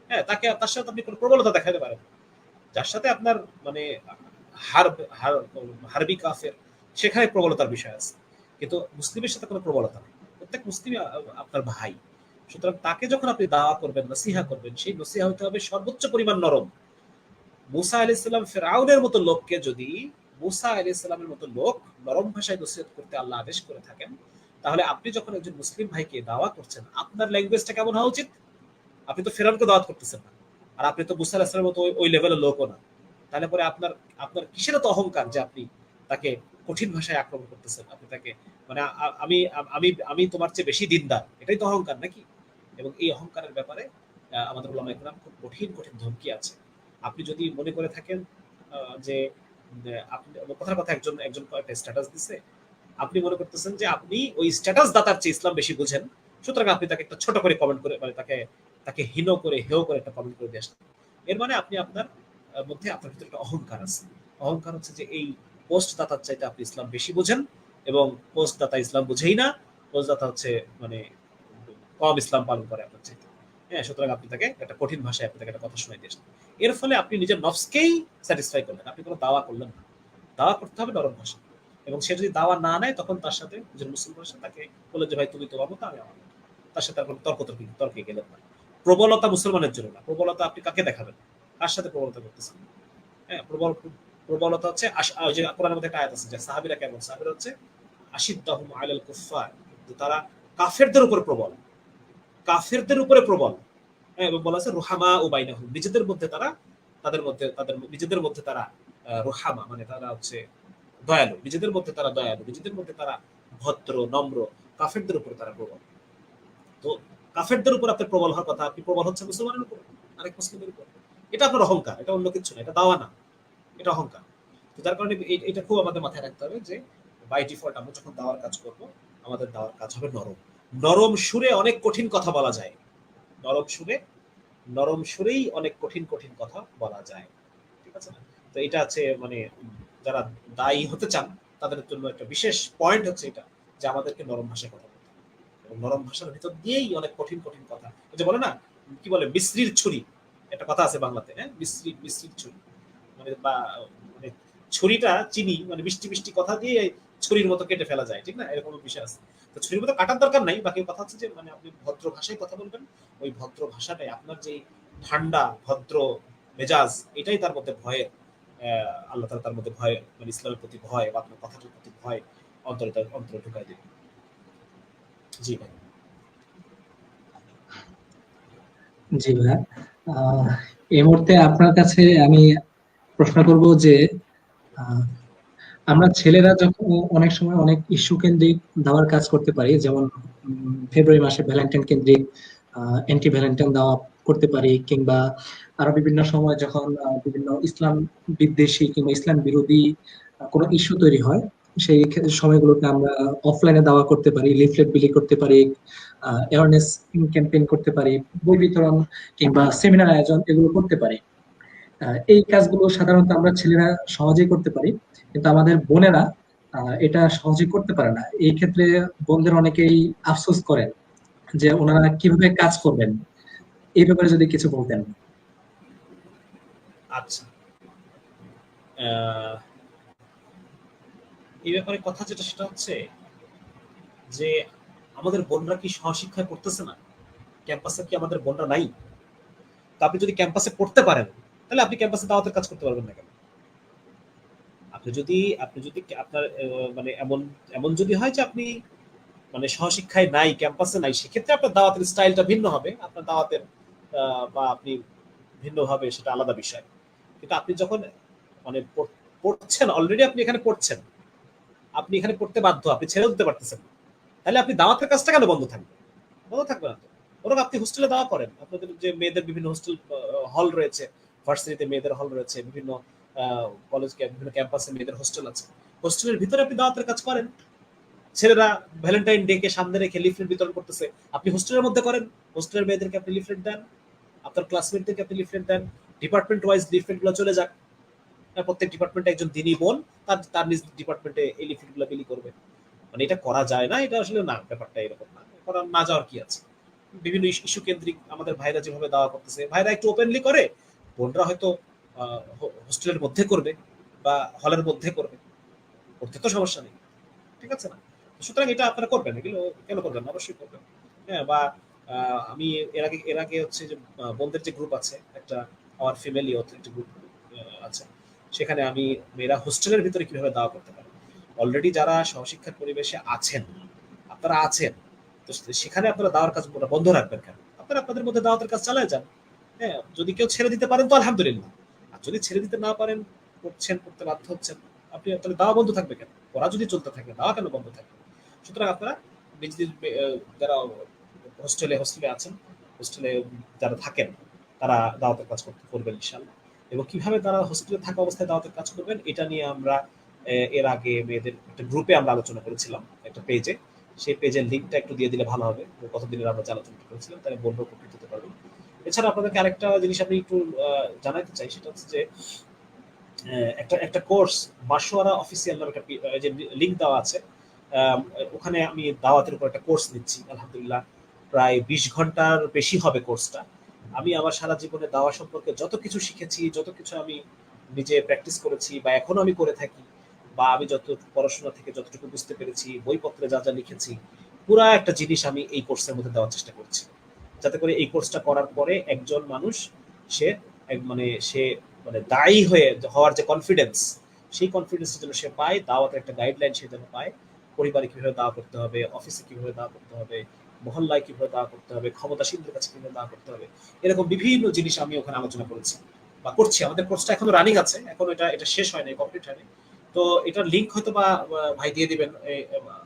হ্যাঁ, তার সাথে আপনি কোনো প্রবলতা দেখাতে পারেন। যার সাথে আপনার মানে হারবি কাফের, সেখানে প্রবলতার বিষয় আছে, কিন্তু মুসলিমের সাথে কোনো প্রবলতা নেই। প্রত্যেক মুসলিম আপনার ভাই। সুতরাং তাকে যখন আপনি দাওয়া করবেন, নসিহা করবেন, সেই নসিহা হতে হবে সর্বোচ্চ পরিমাণ নরম। মুসা আলাইহিস সালাম ফেরাউনের মতো লোককে যদি মুসা আলাইহিস সালামের মতো লোক নরম ভাষায় নসিহত করতে আল্লাহ আদেশ করে থাকেন, তাহলে আপনি যখন একজন মুসলিম ভাইকে দাওয়া করছেন, আপনার ল্যাঙ্গুয়েজটা কেমন হওয়া উচিত? আপনি তো ফেরাউনকে দাওয়াত করতেছেন না, আর আপনি তো মুসা আলাইহিস সালামের মতো ওই লেভেলের লোকও না। তাহলে পরে আপনার আপনার কিসের তো অহংকার যে আপনি তাকে কঠিন ভাষায় আক্রমণ করতেছেন? আপনি তাকে মানে আমি আমি আমি তোমার চেয়ে বেশি দিনদার, এটাই তো অহংকার নাকি? এবং এই অহংকারের ব্যাপারে আমাদের উলামায়ে কেরাম খুব কঠিন কঠিন ধমকি আছে। আপনি যদি মনে করে থাকেন যে আপনি কথার কথা একজন একজন কয়েকটা স্ট্যাটাস দিচ্ছে, আপনি মনে করতেছেন যে আপনি ওই স্ট্যাটাস দাতার চেয়ে ইসলাম বেশি বুঝেন, সুতরাং আপনি তাকে একটা ছোট করে কমেন্ট করে, মানে তাকে হীন করে হেয় করে একটা কমেন্ট করে দিয়ে আসলেন। এর মানে আপনি আপনার মধ্যে আপনার ভিতরে একটা অহংকার আছে। অহংকার হচ্ছে যে এই পোস্ট দাতার চাইতে আপনি ইসলাম বেশি বুঝেন, এবং পোস্ট দাতা ইসলাম বুঝেই না, পোস্ট দাতা হচ্ছে মানে কম ইসলাম পালন করে আপনার চাইতে। হ্যাঁ, সুতরাং আপনি তাকে একটা কঠিন ভাষায় আপনি তাকে একটা কথা শোনাই দিয়েছেন। এর ফলে আপনি নিজের নফসকেই স্যাটিসফাই করলেন, আপনি কোনো দাওয়া করলেন না। দাওয়া করতে হবে নরম ভাষা। এবং সে যদি দাওয়া না নেয় তখন তার সাথে একজন মুসলমানের সাথে তাকে বলে যে ভাই তুমি তোমার মতো আমি আমার মতো, তার সাথে আর কোনো তর্কে গেলেন না। প্রবলতা মুসলমানের জন্য না। প্রবলতা আপনি কাকে দেখাবেন? কার সাথে প্রবলতা করতেছেন? হ্যাঁ, প্রবলতা হচ্ছে ওই যে কোরআনের মধ্যে একটা আয়াত আছে যে সাহাবীরা কেমন? সাহাবীরা হচ্ছে আশিদ্দাহুম আলাল কুফফার, যে তারা কাফেরদের উপর প্রবল, কাফেরদের উপরে প্রবল। হ্যাঁ, এবং বলা আছে রুহামা ও বাইনাহুম, নিজেদের মধ্যে তারা তাদের নিজেদের মধ্যে তারা রুহামা মানে তারা হচ্ছে দয়ালু, নিজেদের মধ্যে তারা দয়ালু, নিজেদের মধ্যে তারা ভদ্র নম্র। কাফেরদের উপরে তারা প্রবল। তো কাফেরদের উপর আপনার প্রবল হওয়ার কথা, আপনি প্রবল হচ্ছে মুসলমানের উপর, আরেক মুসলিমের উপর। এটা আপনার অহংকার, এটা অন্য কিছু না, এটা দাওয়া না, এটা অহংকার। তো যার কারণে এটা খুব আমাদের মাথায় রাখতে হবে যে বাই ডিফল্ট আমরা যখন দাওয়ার কাজ করব, আমাদের দাওয়ার কাজ হবে নরম। নরম সুরে অনেক কঠিন কথা বলা যায়, নরম সুরে, নরম সুরেই অনেক কঠিন কঠিন কথা বলা যায়, ঠিক আছে না? তো এটা আছে মানে যারা দায়ী হতে চান তাদের জন্য একটা বিশেষ পয়েন্ট হচ্ছে এটা, যে আমাদেরকে নরম ভাষায় কথা বলতে হবে, এবং নরম ভাষার ভিতর দিয়েই অনেক কঠিন কঠিন কথা। ওই যে বলে না, কি বলে, বিশ্রীর ছুরি, একটা কথা আছে বাংলাতে, হ্যাঁ, বিশ্রীর ছুরি, মানে বা মানে ছুরিটা চিনি মানে মিষ্টি মিষ্টি কথা দিয়ে ছুরির মতো কেটে ফেলা যায়, ঠিক না? এরকম বিষয় আছে। তো ছুরির মতো কাটার দরকার নাই, বাকি কথা হচ্ছে যে মানে আপনি ভদ্র ভাষায় কথা বলবেন, ওই ভদ্র ভাষাটাই আপনার যে ঠান্ডা ভদ্র মেজাজ, এটাই তার মধ্যে ভয়ের আল্লাহ তাআলা তার মধ্যে ভয়, মানে ইসলামের প্রতি ভয় বা আপনার কথাটার প্রতি ভয় অন্তরে ঢুকাই দেবে। জি ভাই। জি ভাইয়া, আহ, এই মুহূর্তে আপনার কাছে আমি প্রশ্ন করব যে আহ, আমরা ছেলেরা যখন অনেক সময় অনেক ইস্যু কেন্দ্রিক দাওয়ার কাজ করতে পারি, যেমন ফেব্রুয়ারি মাসে ভ্যালেন্টাইন কেন্দ্রিক অ্যান্টি ভ্যালেন্টাইন দাওয়া করতে পারি, কিংবা আরো বিভিন্ন সময় যখন বিভিন্ন ইসলাম বিদ্বেষী কিংবা ইসলাম বিরোধী কোনো ইস্যু তৈরি হয়, সেই সময়গুলোতে আমরা অফলাইনে দাওয়া করতে পারি, লিফলেট বিলি করতে পারি, অ্যাওয়ারনেস ক্যাম্পেইন করতে পারি, বই বিতরণ কিংবা সেমিনার আয়োজন এগুলো করতে পারি। এই কাজগুলো সাধারণত আমরা ছেলেরা সহজেই করতে পারি, কিন্তু আমাদের বোনেরা এটা সহজেই করতে পারে না। এই ক্ষেত্রে বোনদের অনেকেই আফসোস করেন যে ওনারা কিভাবে কাজ করবেন। এই ব্যাপারে যদি কিছু বলতেন। আচ্ছা, আহ, এই ব্যাপারে কথা যেটা সেটা হচ্ছে যে আমাদের বোনরা কি সহশিক্ষায় পড়তেছে না? ক্যাম্পাসে কি আমাদের বোনরা নাই? তো আপনি যদি ক্যাম্পাসে পড়তে পারেন, তাহলে আপনি ক্যাম্পাসে দাওয়াতের কাজ করতে পারবেন না কেন? আপনি যদি আপনার মানে এমন এমন যদি হয় যে আপনি মানে সহশিক্ষায় নাই, ক্যাম্পাসে নাই, সেক্ষেত্রে আপনার দাওয়াতের স্টাইলটা ভিন্ন হবে, আপনার দাওয়াতের বা আপনি ভিন্নভাবে, সেটা আলাদা বিষয়। কিন্তু আপনি যখন মানে পড়ছেন, অলরেডি আপনি এখানে পড়ছেন, আপনি এখানে পড়তে বাধ্য, আপনি ছেড়ে দিতে পারতেছেন না, তাহলে আপনি দাওয়াতের কাজটা কেন বন্ধ থাকবে? বন্ধ থাকবে না তো। বরং আপনি হোস্টেলে দাওয়া করেন, আপনাদের যে মেয়েদের বিভিন্ন হোস্টেল হল রয়েছে, ভার্সিটিতে মেয়েদের হল রয়েছে, বিভিন্ন কলেজ বিভিন্ন ক্যাম্পাসে মেয়েদের হোস্টেল আছে, হোস্টেলের ভিতরে আপনি দাওয়াতের কাজ করেন। ছেলেরা ভ্যালেন্টাইন ডে কে সামনে রেখে লিফলেট বিতরণ করতেছে, আপনি হোস্টেলের মধ্যে করেন, হোস্টেলের মেয়েদেরকে আপনি লিফলেট দেন, আপনার ক্লাসমেটদেরকে আপনি লিফলেট দেন, ডিপার্টমেন্ট ওয়াইজ লিফলেট গুলো চলে যাক, প্রত্যেক ডিপার্টমেন্টে একজন দিনই বোন তার তার নিজ ডিপার্টমেন্টে এই লিফলেট গুলো বিলি করবে। মানে এটা করা যায় না, এটা আসলে না, ব্যাপারটা এরকম না, করা না যাওয়ার কি আছে? বিভিন্ন ইস্যু কেন্দ্রিক আমাদের ভাইরা যেভাবে দাওয়া করতেছে, ভাইরা একটু ওপেনলি করে, বোনরা হয়তো হোস্টেলের মধ্যে করবে বা হলের মধ্যে করবে, করতে তো সমস্যা নেই, ঠিক আছে না? সুতরাং এটা আপনারা করবেন, এগুলো কেন করবেন না? অবশ্যই করবেন। হ্যাঁ, বা আমি এর আগে হচ্ছে যে বোনদের যে গ্রুপ আছে একটা, আমার ফিমেল ইয়থ একটা গ্রুপ আছে, সেখানে আমি মেয়েরা হোস্টেলের ভিতরে কিভাবে দাওয়া করতে পারে, অলরেডি যারা সহশিক্ষার পরিবেশে আছেন, আপনারা আছেন, তো সেখানে আপনারা দাওয়ার কাজ বন্ধ রাখবেন কেন? আপনারা আপনাদের মধ্যে দাওয়াতের কাজ চালায় যান। হ্যাঁ, যদি কেউ ছেড়ে দিতে পারেন তো আলহামদুলিল্লাহ, আর যদি ছেড়ে দিতে না পারেন, করছেন, করতে বাধ্য হচ্ছেন, আপনি তাহলে দাওয়া বন্ধ থাকবে কেন? পড়া যদি চলতে থাকে, দাওয়া কেন বন্ধ থাকবে? সুতরাং আপনারা নিজেদের যারা হোস্টেলে হোস্টেলে আছেন, হোস্টেলে যারা থাকেন, তারা দাওয়াতের কাজ করবেন ইনশাল্লাহ। এবং কিভাবে তারা হোস্টেলে থাকা অবস্থায় দাওয়াতের কাজ করবেন, এটা নিয়ে আমরা এর আগে মেয়েদের একটা গ্রুপে আমরা আলোচনা করেছিলাম, একটা পেজে। সেই পেজের লিঙ্কটা একটু দিয়ে দিলে ভালো হবে, কতদিনের আমরা যে আলোচনা করেছিলাম, তাহলে বলবো উপকৃত হতে পারবেন। এছাড়া আপনাদেরকে আরেকটা জিনিস আমি একটু জানাতে চাই, সেটা হচ্ছে যে একটা একটা কোর্স, বাসোয়ারা অফিসিয়াল নামে একটা যে লিঙ্ক দেওয়া আছে, আহ, ওখানে আমি দাওয়াতের উপর একটা কোর্স নিচ্ছি আলহামদুলিল্লাহ, প্রায় 20 ঘন্টার বেশি হবে কোর্সটা। আমি আমার সারা জীবনে দাওয়া সম্পর্কে যত কিছু শিখেছি, যত কিছু আমি নিজে প্র্যাকটিস করেছি বা এখনো আমি করে থাকি, বা আমি যত পড়াশোনা থেকে যতটুকু বুঝতে পেরেছি, বইপত্রে যা যা লিখেছি, পুরা একটা জিনিস আমি এই কোর্সের মধ্যে দেওয়ার চেষ্টা করছি, যাতে করে এই কোর্সটা করার পরে একজন মানুষ, সে সে মানে দায়ী হওয়ার যে কনফিডেন্স, সেই কনফিডেন্সটা যেন সে পায়, দাওয়াতের একটা গাইডলাইন সে যেন পায়, পরিবারে কিভাবে দাওয়া করতে হবে, অফিসে কিভাবে দাওয়া করতে হবে, মহল্লায় কিভাবে দাওয়া করতে হবে, ক্ষমতাসীনদের কাছে কিভাবে দাওয়া করতে হবে, এরকম বিভিন্ন জিনিস আমি ওখানে আলোচনা করেছি বা করছি। আমাদের কোর্সটা এখনো রানিং আছে, এখন এটা এটা শেষ হয়নি, কমপ্লিট হয়নি। তো এটার লিঙ্ক হয়তো বা ভাই দিয়ে দিবেন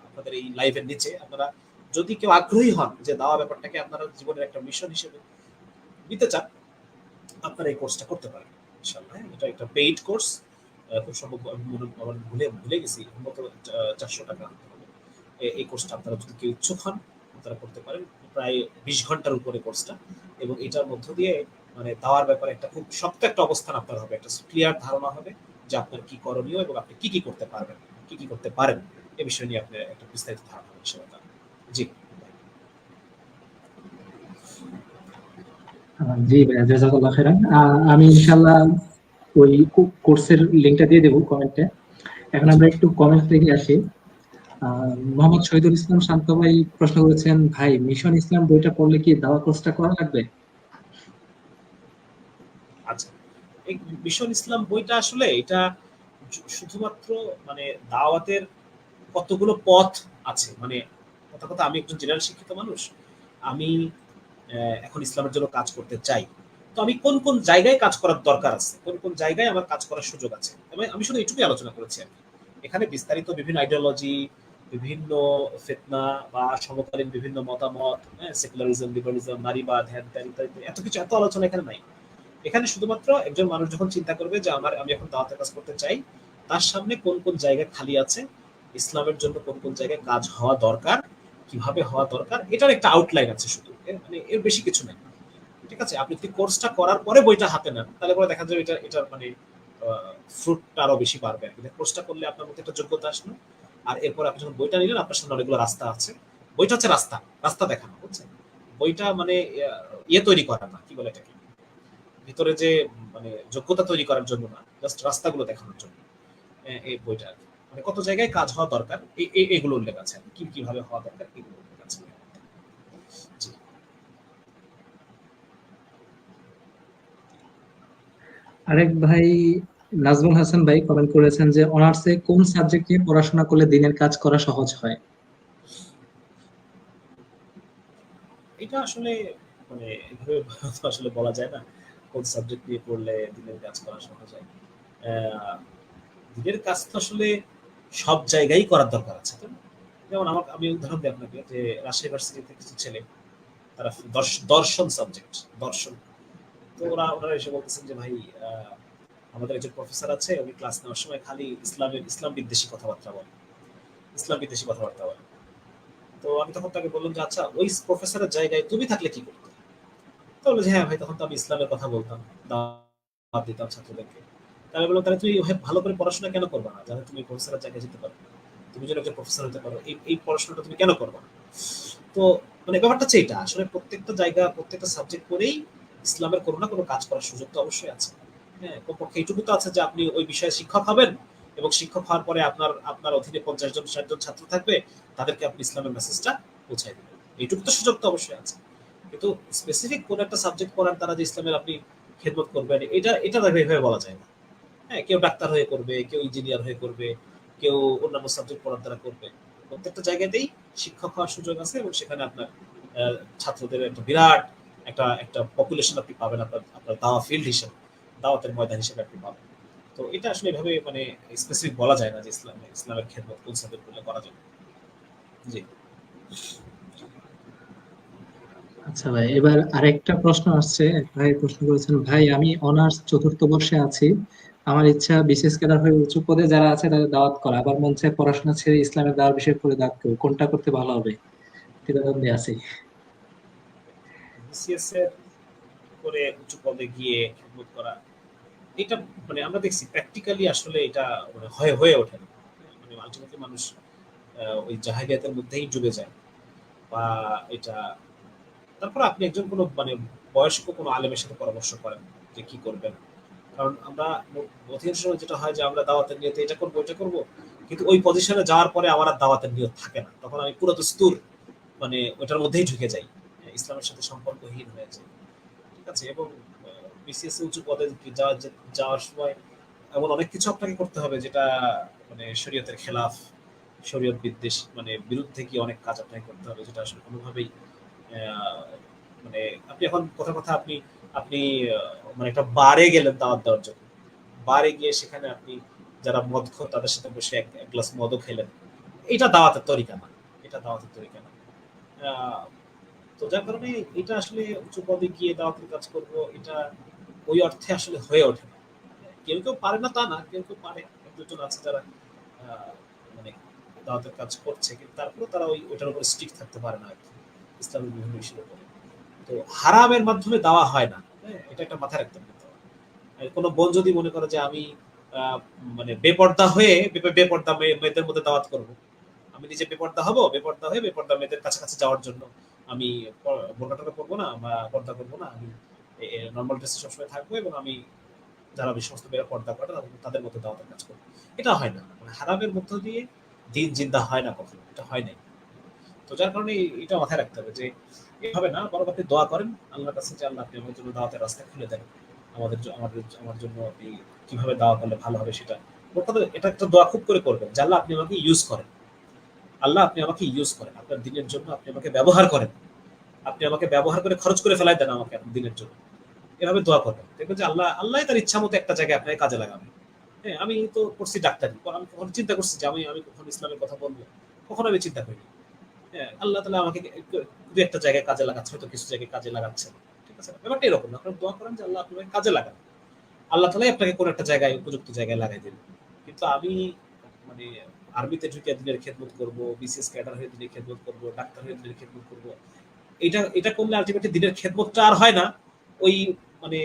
আপনাদের এই লাইভের নিচে। আপনারা যদি কেউ আগ্রহী হন যে দাওয়া ব্যাপারটাকে আপনারা জীবনের একটা মিশন হিসেবে নিতে চান, আপনারা এই কোর্সটা করতে পারেন ইনশাআল্লাহ। হ্যাঁ, এটা একটা পেইড কোর্স, খুব সম্ভব আমি আমার ভুলে গেছি, মতো 400 টাকা হবে। এই কোর্সটা আপনারা যদি কেউ ইচ্ছুক হন, আপনারা করতে পারেন। প্রায় 20 ঘন্টার উপরে কোর্সটা, এবং এটার মধ্য দিয়ে মানে দাওয়ার ব্যাপারে একটা খুব শক্ত একটা অবস্থান আপনার হবে, একটা ক্লিয়ার ধারণা হবে যে আপনার কি করণীয় এবং আপনি কি কি করতে পারবেন, কি কি করতে পারেন, এ বিষয় নিয়ে আপনার একটা বিস্তারিত ধারণা হবে ইনশাআল্লাহ। জি। জি ভাইয়া, জাযাকাল্লাহ খাইরান। আমি ইনশাআল্লাহ ওই কোর্সের লিংকটা দিয়ে দেবো কমেন্টে। এখন জি। আমরা একটু কমেন্ট থেকে আসি। মোহাম্মদ শহীদুল ইসলাম শান্ত ভাই প্রশ্ন করেছেন, ভাই মিশন ইসলাম বইটা পড়লে কি দাওয়া কোর্সটা করা লাগবে? আচ্ছা, এই মিশন ইসলাম বইটা আসলে এটা শুধুমাত্র মানে দাওয়াতের কতগুলো পথ আছে, মানে কথা কথা, আমি একজন জেনারেল শিক্ষিত মানুষ, আমি এখন ইসলামের জন্য কাজ করতে চাই, তো আমি কোন কোন জায়গায় কাজ করার দরকার আছে, কোন কোন জায়গায় আমার কাজ করার সুযোগ আছে, আমি শুধু এটুকুই আলোচনা করেছি আর কি। এখানে বিস্তারিত বিভিন্ন আইডিওলজি, বিভিন্ন ফিতনা বা সমকালীন বিভিন্ন মতামত, সেকুলারিজম, লিবারালিজম, নারীবাদ, হ্যান ত্যান ইত্যাদি, এত কিছু, এত আলোচনা এখানে নাই। এখানে শুধুমাত্র একজন মানুষ যখন চিন্তা করবে যে আমি এখন দাওয়াতের কাজ করতে চাই, তার সামনে কোন কোন জায়গায় খালি আছে, ইসলামের জন্য কোন কোন জায়গায় কাজ হওয়া দরকার, কিভাবে হওয়া দরকার, এটার একটা আউটলাইন আছে শুধু, মানে এর বেশি কিছু নেই। ঠিক আছে, আপনি যদি কোর্সটা করার পরে বইটা হাতে নেন, তাহলে পরে দেখা যাবে এটা মানে ফ্রুটটা আরো বেশি পারবে আর কি। কোর্সটা করলে আপনার মধ্যে একটা যোগ্যতা আসলো, আর এরপর আপনি যখন বইটা নিলেন, আপনার সামনে অনেকগুলো রাস্তা আছে, বইটা হচ্ছে রাস্তা, রাস্তা দেখানো, বুঝছেন? বইটা মানে ইয়ে তৈরি করা না, কি বলে এটাকে, ভিতরে যে মানে যোগ্যতা তৈরি করার জন্য না, জাস্ট রাস্তাগুলো দেখানোর জন্য এই বইটা আর কি। মানে কত জায়গায় কাজ হওয়া দরকার এগুলো উল্লেখ আছে, কি কিভাবে হওয়া দরকার এগুলো উল্লেখ আছে। জি। আরেক ভাই নাজমুল হাসান ভাই কমেন্ট করেছেন যে অনার্সে কোন সাবজেক্ট নিয়ে পড়াশোনা করলে দিনের কাজ করা সহজ হয়? এটা আসলে মানে এভাবে তো আসলে বলা যায় না কোন সাবজেক্ট নিয়ে পড়লে দিনের কাজ করা সহজ হয়। দিনের কাজ তো আসলে সব জায়গায় করার দরকার আছে, তাই না? যেমন আমি উদাহরণ দিই আপনাকে, যে রাজশাহী ইউনিভার্সিটিতে কিছু ছেলে, তারা দর্শন সাবজেক্ট, দর্শন। তো ওনারা এসে বলতেছেন যে ভাই, আমাদের একজন প্রফেসর আছে, উনি ক্লাস নেওয়ার সময় খালি ইসলাম বিদ্বেষী কথাবার্তা বলে, ইসলাম বিদ্বেষী কথাবার্তা বলে। তো আমি তখন তাকে বললাম যে আচ্ছা, ওই প্রফেসরের জায়গায় তুমি থাকলে কি করতে? তো বললো যে হ্যাঁ ভাই, তখন তো আমি ইসলামের কথা বলতাম, দাওয়াত দিতাম ছাত্রদেরকে। তাহলে বললাম, তাহলে তুমি ভালো করে পড়াশোনা কেন করবে না, যাতে তুমি প্রফেসরের জায়গায় যেতে পারো? তুমি যেন একজন প্রফেসর হতে পারো, এই পড়াশোনাটা তুমি কেন করবে না? তো মানে ব্যাপারটা হচ্ছে এটা, আসলে প্রত্যেকটা জায়গা, প্রত্যেকটা সাবজেক্ট পড়েই ইসলামের কোনো না কোনো কাজ করার সুযোগ তো অবশ্যই আছে। হ্যাঁ, কমপক্ষে এইটুকু তো আছে যে আপনি ওই বিষয়ে শিক্ষক হবেন, এবং শিক্ষক হওয়ার পরে আপনার অধীনে 50 জন 60 জন ছাত্র থাকবে, তাদেরকে আপনি ইসলামের মেসেজটা পৌঁছায় দেবেন। এইটুকু তো সুযোগ তো অবশ্যই আছে। কিন্তু স্পেসিফিক কোন একটা সাবজেক্ট পড়ার দ্বারা যে ইসলামের আপনি খেদমত করবেন, এটা এভাবে বলা যায় না। হ্যাঁ, কেউ ডাক্তার হয়ে করবে, কেউ ইঞ্জিনিয়ার হয়ে করবে, কেউ অন্যান্য সাবজেক্ট পড়ার দ্বারা করবে। প্রত্যেকটা জায়গাতেই শিক্ষক হওয়ার সুযোগ আছে, এবং সেখানে আপনার ছাত্রদের একটা বিরাট একটা একটা পপুলেশন আপনি পাবেন, আপনার আপনার দাওয়া ফিল্ড হিসেবে, দাওয়াতের ময়দান হিসেবে আপনি পাবেন। তো এটা আসলে এভাবে মানে স্পেসিফিক বলা যায় না যে ইসলামের খেদমত কোন সাবজেক্ট করলে করা যাবে। জি। আচ্ছা ভাই, এবার আরেকটা প্রশ্ন আসছে। এক ভাই প্রশ্ন করেছেন, ভাই আমি অনার্স চতুর্থ বর্ষে আছি, আমার ইচ্ছা বিশেষ ক্যাডার হয়ে উঁচু পদে যারা আছে তাদের দাওয়াত করা, আবার মন চায় পড়াশোনা ছেড়ে ইসলামের দাওয়ার বিষয়ে পড়ে দাওয়াত করবো, কোনটা করতে ভালো হবে? দ্বিধাদ্বন্দ্বে আছি। বিসিএস এর করে উঁচু পদে গিয়ে খেদমত করা, এটা মানে আমরা দেখছি প্র্যাকটিক্যালি আসলে এটা মানে হয়ে হয়ে ওঠে না। মানে আলটিমেটলি মানুষ ওই জাহেলিয়াতের মধ্যেই ডুবে যায়, বা এটা তারপর আপনি একজন কোনো মানে বয়স্ক কোনো আলেমের সাথে পরামর্শ করেন যে কি করবেন। কারণ আমরা অধিকাংশ সময় যেটা হয় যে আমরা দাওয়াতের নিয়তে এটা করবো এটা করবো, কিন্তু ওই পজিশনে যাওয়ার পরে আমার আর দাওয়াতের নিয়ত থাকে না, তখন আমি পুরো দস্তুর মানে ওটার মধ্যেই ঢুকে যাই, ইসলামের সাথে সম্পর্কহীন হয়ে যায়। ঠিক আছে? এবং বিসিএস উঁচু পদে যাওয়ার সময় এমন অনেক কিছু আপনাকে করতে হবে যেটা মানে শরীয়তের খেলাফ, শরীয়ত বিদ্বেষ, মানে বিরুদ্ধে গিয়ে অনেক কাজ আপনাকে করতে হবে, যেটা আসলে কোনোভাবেই আহ, মানে আপনি এখন কথা কথা আপনি আপনি মানে একটা বারে গেলেন দাওয়াত দেওয়ার জন্য, বারে গিয়ে সেখানে আপনি যারা মদখোর তাদের সাথে বসে এক গ্লাস মদও খেলেন, এটা দাওয়াতের তরিকা না, এটা দাওয়াতের তরিকা না। আহ, তো যার কারণে এটা আসলে উঁচু পদে গিয়ে দাওয়াতের কাজ করব, এটা ওই অর্থে আসলে হয়ে ওঠে না। কেউ কেউ পারে না তা না, কেউ কেউ পারে, এক দুজন আছে যারা আহ, মানে দাওয়াতের কাজ করছে, কিন্তু তারপরেও তারা ওইটার উপর স্টিক থাকতে পারে না আর কি, ইসলামের বিভিন্ন বিষয়ের উপরে। তো হারামের মাধ্যমে দেওয়া হয় না, হ্যাঁ, এটা একটা মাথায় রাখতে হবে। কোনো বোন যদি মনে করে যে আমি আহ, মানে বেপর্দা হয়ে বেপর্দা মেয়েদের মধ্যে দাওয়াত করব, আমি নিজে বেপর্দা হব, বেপর্দা হয়ে বেপর্দা মেয়েদের কাছাকাছি যাওয়ার জন্য আমি বোরকা টোরকা পরবো না বা পর্দা করবো না, আমি নর্মাল ড্রেসে সবসময় থাকবো, এবং আমি যারা ওই সমস্ত মেয়েরা পর্দা করে তাদের মধ্যে দাওয়াতের কাজ করবো, এটা হয় না। মানে হারামের মধ্য দিয়ে দিন জিন্দা হয় না, কখনো এটা হয় নাই। তো যার কারণে এটা মাথায় রাখতে হবে যে এভাবে না, বরং আপনি দোয়া করেন আল্লাহর কাছে যে আল্লাহ আপনি আমার জন্য দাওয়াতের রাস্তা খুলে দেন, আমার জন্য আপনি কিভাবে দাওয়া করলে ভালো হবে সেটা। ওর কথা, এটা একটা দোয়া খুব করে করবেন যে আল্লাহ আপনি আমাকে ইউজ করেন, আল্লাহ আপনি আমাকে ইউজ করেন, আপনার দিনের জন্য আপনি আমাকে ব্যবহার করেন, আপনি আমাকে ব্যবহার করে খরচ করে ফেলাই দেন আমাকে আপনার দিনের জন্য। এভাবে দোয়া করবেন, দেখবেন যে আল্লাহ তার ইচ্ছা মতো একটা জায়গায় আপনাকে কাজে লাগাবে। হ্যাঁ, আমি তো করছি ডাক্তারি, আমি কখনো চিন্তা করছি যে আমি কখন ইসলামের কথা বলবো? কখনো আমি চিন্তা করিনি। হ্যাঁ, আল্লাহ তালা আমাকে দু একটা জায়গায় কাজে লাগাচ্ছে, হয়তো কিছু জায়গায় কাজে লাগাচ্ছে। ঠিক আছে, ব্যাপারটা এরকম না, আপনার দোয়া করেন যে আল্লাহ আপনাকে কাজে লাগান, আল্লাহ তালাই আপনাকে কোন একটা জায়গায় উপযুক্ত জায়গায় লাগাই দেবেন। কিন্তু আমি মানে আর্মিতে ঢুকে দিনের খেদমত করবো, বিসিএস ক্যাডার হয়ে দিনের খেদমত করবো, ডাক্তার হয়ে দিনের খেদমত করবো, এটা এটা করলে আলটিমেটলি দিনের খেদমতটা আর হয় না। ওই মানে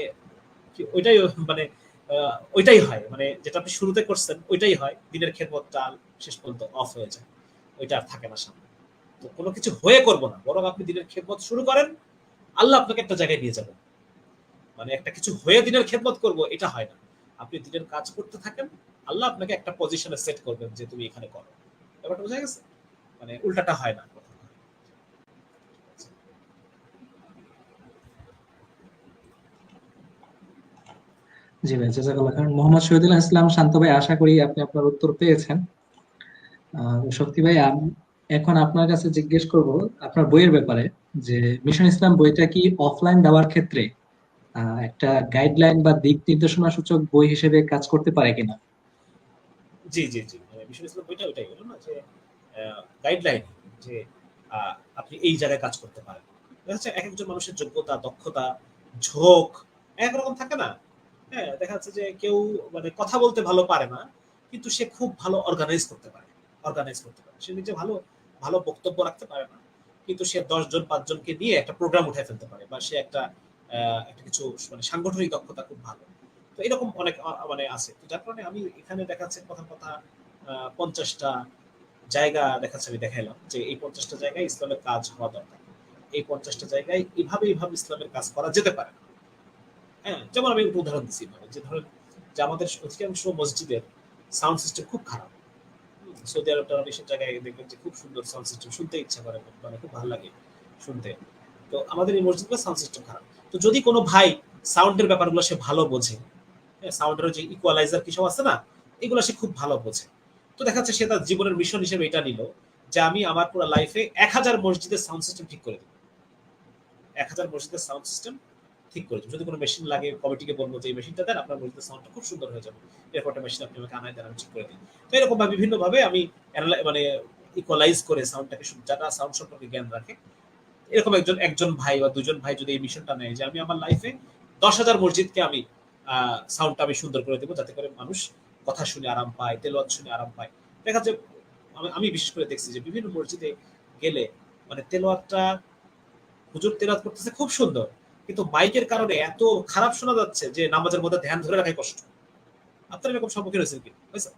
ওইটাই মানে ওইটাই হয়, মানে যেটা আপনি শুরুতে করছেন ওইটাই হয়, দিনের খেদমতটা শেষ পর্যন্ত অফ হয়ে যায়, ওইটা আর থাকে না সামনে। তো কোনো কিছু হয়ে করব না, বরং আপনি দিনের খেদমত শুরু করেন, আল্লাহ আপনাকে একটা জায়গায় নিয়ে যাবেন। মানে একটা কিছু হয়ে দিনের খেদমত করব এটা হয় না, আপনি দিনের কাজ করতে থাকেন, আল্লাহ আপনাকে একটা পজিশনে সেট করবেন যে তুমি এখানে করো। ব্যাপারটা বোঝা গেছে? মানে উল্টাটা হয় না। জি ভাই, জাযাকাল্লাহ খাইরান। মোহাম্মদ শহীদুল ইসলাম শান্ত ভাই, আশা করি আপনি আপনার উত্তর পেয়েছেন। শক্তি ভাই, এখন আপনার কাছে জিজ্ঞেস করব আপনার বইয়ের ব্যাপারে, যে মিশন ইসলাম বইটা কি অফলাইন দেওয়ার ক্ষেত্রে একটা গাইডলাইন বা দিক নির্দেশনা সূচক বই হিসেবে কাজ করতে পারে কিনা? জি জি জি, মিশন ইসলাম বইটা ওইটাই হলো না যে গাইডলাইন, যে আপনি এই জায়গায় কাজ করতে পারেন। দেখা যাচ্ছে এক একজন মানুষের যোগ্যতা, দক্ষতা, ঝোঁক একরকম থাকে না। হ্যাঁ, দেখা যাচ্ছে যে কেউ মানে কথা বলতে ভালো পারে না, কিন্তু সে খুব ভালো অর্গানাইজ করতে পারে। সে নিজে ভালো ভালো বক্তব্য রাখতে পারে না, কিন্তু সে 10 জন 5 জনকে নিয়ে একটা প্রোগ্রাম উঠায় ফেলতে পারে, বা সে একটা কিছু মানে সাংগঠনিক দক্ষতা খুব ভালো। তো এরকম অনেক মানে আছে। তো যার কারণে আমি এখানে দেখাচ্ছে প্রথম কথা 50টা জায়গা দেখাচ্ছে, আমি দেখাইলাম যে এই 50টা জায়গায় ইসলামের কাজ হওয়া দরকার। এই 50টা জায়গায় এইভাবে ইসলামের কাজ করা যেতে পারে। হ্যাঁ, যেমন আমি একটা উদাহরণ দিচ্ছি, যে ধরেন যে আমাদের অধিকাংশ মসজিদের সাউন্ড সিস্টেম খুব খারাপ। সৌদি আরব টারব এসব জায়গায় দেখবেন যে খুব সুন্দর সাউন্ড সিস্টেম, শুনতে ইচ্ছা করে, মানে খুব ভালো লাগে শুনতে। তো আমাদের এই মসজিদের সাউন্ড সিস্টেম খারাপ। তো যদি কোনো ভাই সাউন্ডের ব্যাপারগুলো সে ভালো বোঝে, হ্যাঁ, সাউন্ডের যে ইকুয়ালাইজার কি সব আছে না, এগুলো সে খুব ভালো বোঝে। তো দেখা যাচ্ছে সে তার জীবনের মিশন হিসেবে এটা নিল যে আমি আমার পুরো লাইফে 1000 মসজিদের সাউন্ড সিস্টেম ঠিক করে দেব। 1000 মসজিদের সাউন্ড সিস্টেম ঠিক করে দেব। যদি কোনো মেশিন লাগে কমিটিকে বলবো যে এই মেশিনটা দেন, আপনার মসজিদের সাউন্ডটা খুব সুন্দর হয়ে যাবে, এরপর একটা মেশিন আপনি আমাকে আনায় দেন, আমি ঠিক করে দিই। তো এরকম ভাবে বিভিন্ন ভাবে আমি মানে ইকুয়ালাইজ করে সাউন্ডটাকে, যারা সাউন্ড সম্পর্কে জ্ঞান রাখে, এরকম একজন ভাই বা দুজন ভাই যদি এই মিশনটা নেয় যে আমি আমার লাইফে 10,000 মসজিদকে আমি সাউন্ডটা আমি সুন্দর করে দেবো, যাতে করে মানুষ কথা শুনে আরাম পায়, তেলাওয়াত শুনে আরাম পায়। দেখা যাচ্ছে আমি বিশেষ করে দেখছি যে বিভিন্ন মসজিদে গেলে মানে তেলাওয়াতটা, হুজুর তেলাওয়াত করতেছে খুব সুন্দর, কিন্তু মাইকের কারণে এত খারাপ শোনা যাচ্ছে যে নামাজের মধ্যে ধ্যান ধরে রাখাই কষ্ট। আপনার এরকম সম্মুখীন হয়েছেন কি? হয়েছে?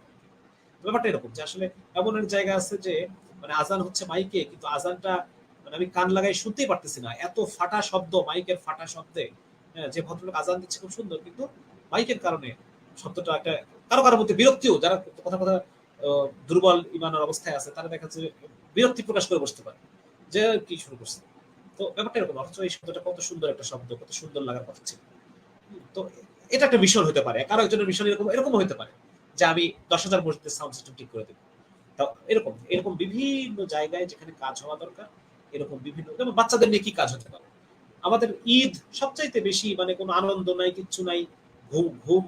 ব্যাপারটা এরকম যে আসলে এমন এক জায়গা আছে যে মানে আজান হচ্ছে মাইকে, কিন্তু আজানটা মানে আমি কান লাগাই শুনতেই পারতেছি না, এত ফাটা শব্দ, মাইকের ফাটা শব্দে। হ্যাঁ, যে ভদ্রলোক আজান দিচ্ছে খুব সুন্দর, কিন্তু মাইকের কারণে শব্দটা একটা কারো কারোর মধ্যে বিরক্তিও, যারা কথা কথা দুর্বল ইমানের অবস্থায় আছে, তারা দেখা যাচ্ছে বিরক্তি প্রকাশ করে বসতে পারে যে কি শুরু করছে। তো ব্যাপারটা এরকম, অথচ এই শব্দটা কত সুন্দর একটা শব্দ, কত সুন্দর লাগার কথা ছিল। তো এটা একটা মিশন হতে পারে, কারো একজনের মিশন এরকম এরকম হতে পারে যে আমি 10,000 মসজিদের সাউন্ড সিস্টেম ঠিক করে দেবো। তাও এরকম এরকম বিভিন্ন জায়গায় যেখানে কাজ হওয়া দরকার, এরকম বিভিন্ন, যেমন বাচ্চাদের নিয়ে কি কাজ হতে পারে। আমাদের ঈদ সবচাইতে বেশি মানে কোনো আনন্দ নাই, কিচ্ছু নাই, ঘুম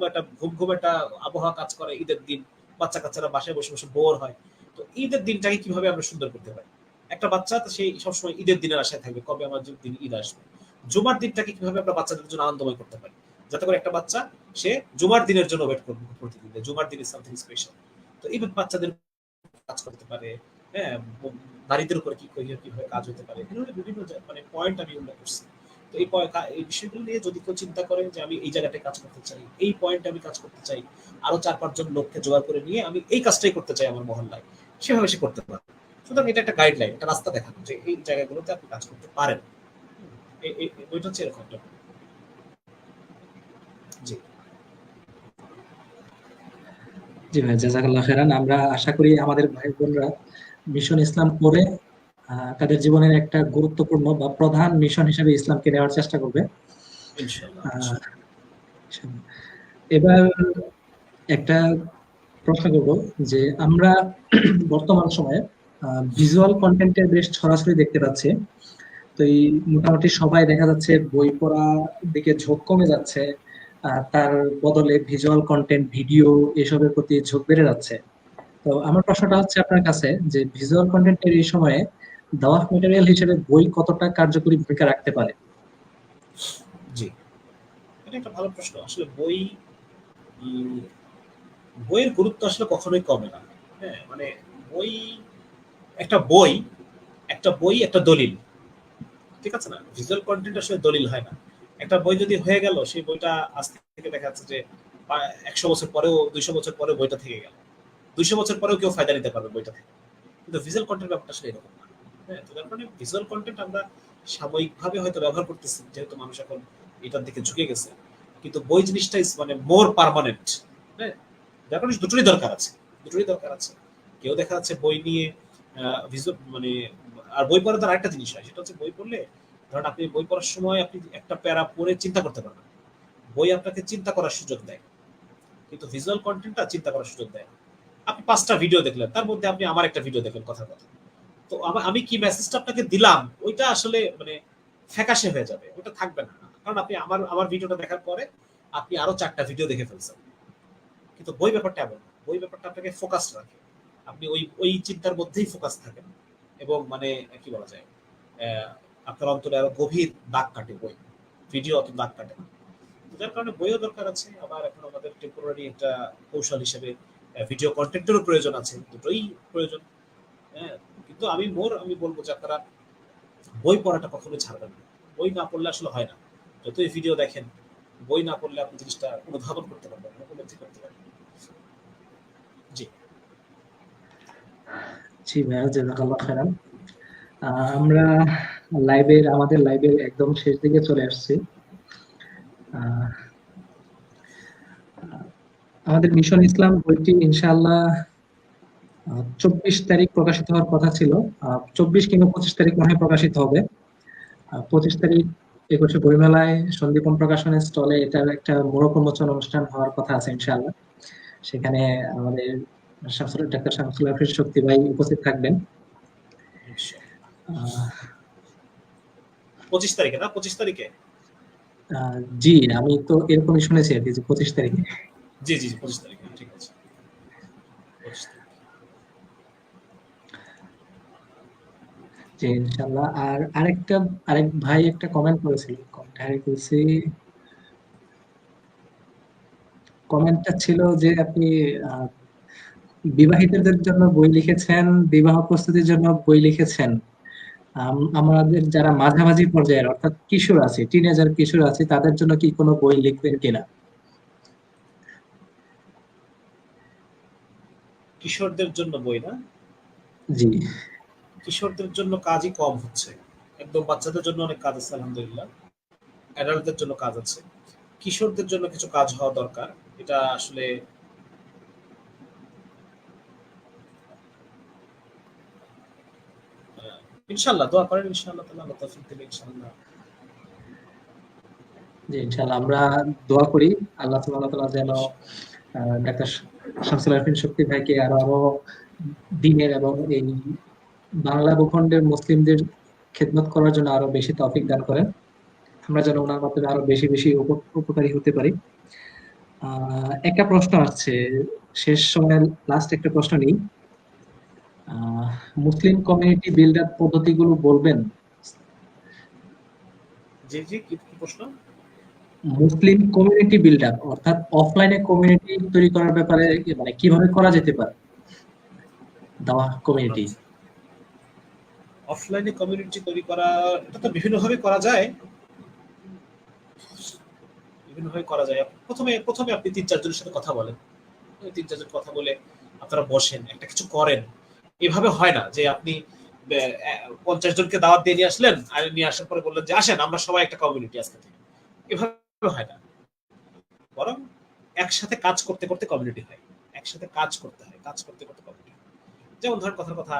একটা আবহাওয়া কাজ করে ঈদের দিন। বাচ্চা কাচ্চারা বাসায় বসে বসে বোর হয়। তো ঈদের দিনটাকে কিভাবে আমরা সুন্দর করতে পারি? একটা বাচ্চা তো সেই সবসময় ঈদের দিনের আশায় থাকবে, কবে আমার দিন ঈদ আসবে। জুমার দিনটাকে কিভাবে আমরা বাচ্চাদের জন্য আনন্দময় করতে পারি, যাতে করে একটা বাচ্চা সে জুমার দিনের জন্য ওয়েট করবে প্রতিদিন, জুমার দিন ইজ সামথিং স্পেশাল। তো এইভাবে বাচ্চাদের কাজ করতে পারে। হ্যাঁ, নারীদের উপরে কিভাবে কাজ হতে পারে, এভাবে বিভিন্ন মানে পয়েন্ট আমি উল্লেখ করছি। তো এই বিষয়গুলো নিয়ে যদি কেউ চিন্তা করে যে আমি এই জায়গাটায় কাজ করতে চাই, এই পয়েন্টে আমি কাজ করতে চাই, আরো 4-5 জন লোককে জোগাড় করে নিয়ে আমি এই কাজটাই করতে চাই আমার মহল্লায়, সেভাবে সে করতে পারে। সুতরাং এটা একটা গাইডলাইন, একটা রাস্তা দেখানো যে এই জায়গাগুলোতে আপনি কাজ করতে পারেন। ওইটা হচ্ছে এরকম একটা। জি জি ভাই, জাযাকাল্লাহ খাইরান। আমরা আশা করি আমাদের ভাই বোনরা মিশন ইসলাম পড়ে তাদের জীবনের একটা গুরুত্বপূর্ণ বা প্রধান মিশন হিসেবে ইসলামকে নেওয়ার চেষ্টা করবে। ইনশাল্লাহ আহ, ইনশাল্লাহ। এবার একটা প্রশ্ন করব, যে আমরা বর্তমান সময়ে ভিজুয়াল কন্টেন্টের বেশ ছড়াছড়ি দেখতে পাচ্ছি। তো এই মোটামুটি সবাই দেখা যাচ্ছে বই পড়া দিকে ঝোঁক কমে যাচ্ছে, তার বদলে ভিজুয়াল কন্টেন্ট, ভিডিও এসবের প্রতি ঝোঁক বেড়ে যাচ্ছে। তো আমার প্রশ্নটা হচ্ছে আপনার কাছে, যে ভিজুয়াল কন্টেন্টের এই সময়ে দাওয়াত ম্যাটেরিয়াল হিসেবে বই কতটা কার্যকরী ভূমিকা রাখতে পারে? জি, এটা একটা ভালো প্রশ্ন। আসলে উম, বইয়ের গুরুত্ব আসলে কখনোই কমে না। হ্যাঁ, মানে বই একটা বই একটা দলিল, ঠিক আছে না? ভিজুয়াল কন্টেন্ট আসলে দলিল হয় না। একটা বই যদি হয়ে গেল, সেই বইটা আজ থেকে দেখা যাচ্ছে যে 100 বছর পরেও, 200 বছর পরেও বইটা থেকে গেল, 200 বছর পরেও কেউ ফায়দা নিতে পারবে বইটা থেকে। কিন্তু ভিজুয়াল কন্টেন্ট ব্যাপারটা আসলে এরকম না। হ্যাঁ, তো যার কারণে ভিজুয়াল কন্টেন্ট আমরা সাময়িকভাবে হয়তো ব্যবহার করতেছি, যেহেতু মানুষ এখন এটার দিকে ঝুঁকে গেছে, কিন্তু বই জিনিসটা ইজ মানে মোর পার্মানেন্ট। হ্যাঁ, যার কারণে দুটোরই দরকার আছে, দুটোরই দরকার আছে। কেউ দেখা যাচ্ছে বই নিয়ে মানে, আর বই পড়ার তার আরেকটা জিনিস হয়, সেটা হচ্ছে বই পড়লে ধরেন আপনি বই পড়ার সময় আপনি একটা প্যারা পড়ে চিন্তা করতে পারবেন, বই আপনাকে চিন্তা করার সুযোগ দেয়, কিন্তু ভিজুয়াল কন্টেন্টটা চিন্তা করার সুযোগ দেয় না। আপনি 5টা ভিডিও দেখলেন, তার মধ্যে আপনি আমার একটা ভিডিও দেখলেন কথার কথা, তো আমি কি মেসেজটা আপনাকে দিলাম ওইটা আসলে মানে ফ্যাকাশে হয়ে যাবে, ওটা থাকবে না, কারণ আপনি আমার আমার ভিডিওটা দেখার পরে আপনি আরো 4টা ভিডিও দেখে ফেলছেন। কিন্তু বই ব্যাপারটা এমন না। বই ব্যাপারটা আপনাকে ফোকাস রাখে, আপনি ওই ওই চিন্তার মধ্যেই ফোকাস থাকেন, এবং মানে কি বলা যায়, আপনার অন্তরে আরো গভীর দাগ কাটে বই, ভিডিও অত দাগ কাটে না। যার কারণে বইও দরকার আছে, আবার এখন আমাদের টেম্পোরারি একটা কৌশল হিসেবে ভিডিও কন্টেন্টেরও প্রয়োজন আছে, দুটোই প্রয়োজন। হ্যাঁ, কিন্তু আমি বলবো যে আপনারা বই পড়াটা কখনোই ছাড়বেন না। বই না পড়লে আসলে হয় না, যতই ভিডিও দেখেন, বই না পড়লে আপনি জিনিসটা অনুধাবন করতে পারবেন না, উপলব্ধি করতে পারবেন না। জি জি ভাইয়া, জাযাকাল্লাহ খাইরান। আমরা আমাদের লাইভের একদম শেষ দিকে চলে আসছি। আহ, আমাদের মিশন ইসলাম বইটি ইনশাআল্লাহ 24 তারিখ প্রকাশিত হওয়ার কথা ছিল। 24 কিংবা 25 তারিখ মনে হয় প্রকাশিত হবে। 25 তারিখ 21শে বইমেলায় সন্দীপন প্রকাশনের স্টলে এটার একটা মোড়ক উন্মোচন অনুষ্ঠান হওয়ার কথা আছে ইনশাআল্লাহ। সেখানে আমাদের ডাক্তার শামসুল হাফিজ শক্তি ভাই উপস্থিত থাকবেন। ইনশাআল্লাহ। আহ, 25 তারিখে না, 25 তারিখে? জি, আমি তো এরকমই শুনেছি আর কি, যে 25 তারিখে। জি জি জি, 25 তারিখে, ঠিক আছে, 25 তারিখ। জি ইনশাআল্লাহ। আর আরেক ভাই একটা কমেন্ট করেছিল, কমেন্ট হারিয়ে ফেলছি। কমেন্টটা ছিল যে আপনি আহ, বিবাহিতদের জন্য বই লিখেছেন, বিবাহ প্রস্তুতির জন্য বই লিখেছেন। আমাদের যারা মাঝামাঝি পর্যায়ের অর্থাৎ কিশোর আছে, টিনেজার কিশোর আছে, তাদের জন্য কি কোনো বই লিখবেন কিনা? কিশোরদের জন্য বই না? জি কিশোরদের জন্য কাজই কম হচ্ছে, একদম বাচ্চাদের জন্য অনেক কাজ আছে আলহামদুলিল্লাহ, অ্যাডাল্টদের জন্য কাজ আছে, কিশোরদের জন্য কিছু কাজ হওয়া দরকার। এটা আসলে ইনশাল্লাহ দোয়া করেন, ইনশাল্লাহ তাআলা আল্লাহ তৌফিক দিলে ইনশাল্লাহ। জি ইনশাআল্লাহ আমরা দোয়া করি আল্লাহ সুবহানাহু ওয়া তাআলা যেন ডাক্তার শামসুল আরফিন শক্তি ভাইকে আরো দিনের এবং এই বাংলা ভূখণ্ডের মুসলিমদের খেদমত করার জন্য আরো বেশি তৌফিক দান করেন। আমরা যেন ওনার মাধ্যমে আরো বেশি বেশি উপকারী হতে পারি। একটা প্রশ্ন আসছে, শেষ সময় লাস্ট একটা প্রশ্ন নেই। মুসলিম কমিউনিটি বিল্ড আপ পদ্ধতিগুলো বলবেন। জি জি, কি কি প্রশ্ন? মুসলিম কমিউনিটি বিল্ড আপ অর্থাৎ অফলাইনে কমিউনিটি তৈরি করার ব্যাপারে মানে কিভাবে করা যেতে পারে, দাওয়া কমিউনিটি। আচ্ছা, অফলাইনে কমিউনিটি তৈরি করা, এটা তো বিভিন্নভাবে করা যায়, বিভিন্নভাবে করা যায়। প্রথমে প্রথমে আপনি 3-4 জনের সাথে কথা বলেন, 3-4 জন কথা বলে আপনারা বসেন, একটা কিছু করেন। এভাবে হয় না যে আপনি 50 জনকে দাওয়াত দিয়ে নিয়ে আসলেন, আর নিয়ে আসার পরে বললেন যে আসেন আমরা সবাই একটা কমিউনিটি আজকে থেকে। এভাবে হয় না, বরং একসাথে কাজ করতে করতে কমিউনিটি হয়, একসাথে কাজ করতে হয়, কাজ করতে করতে কমিউনিটি। যেমন ধরেন কথার কথা,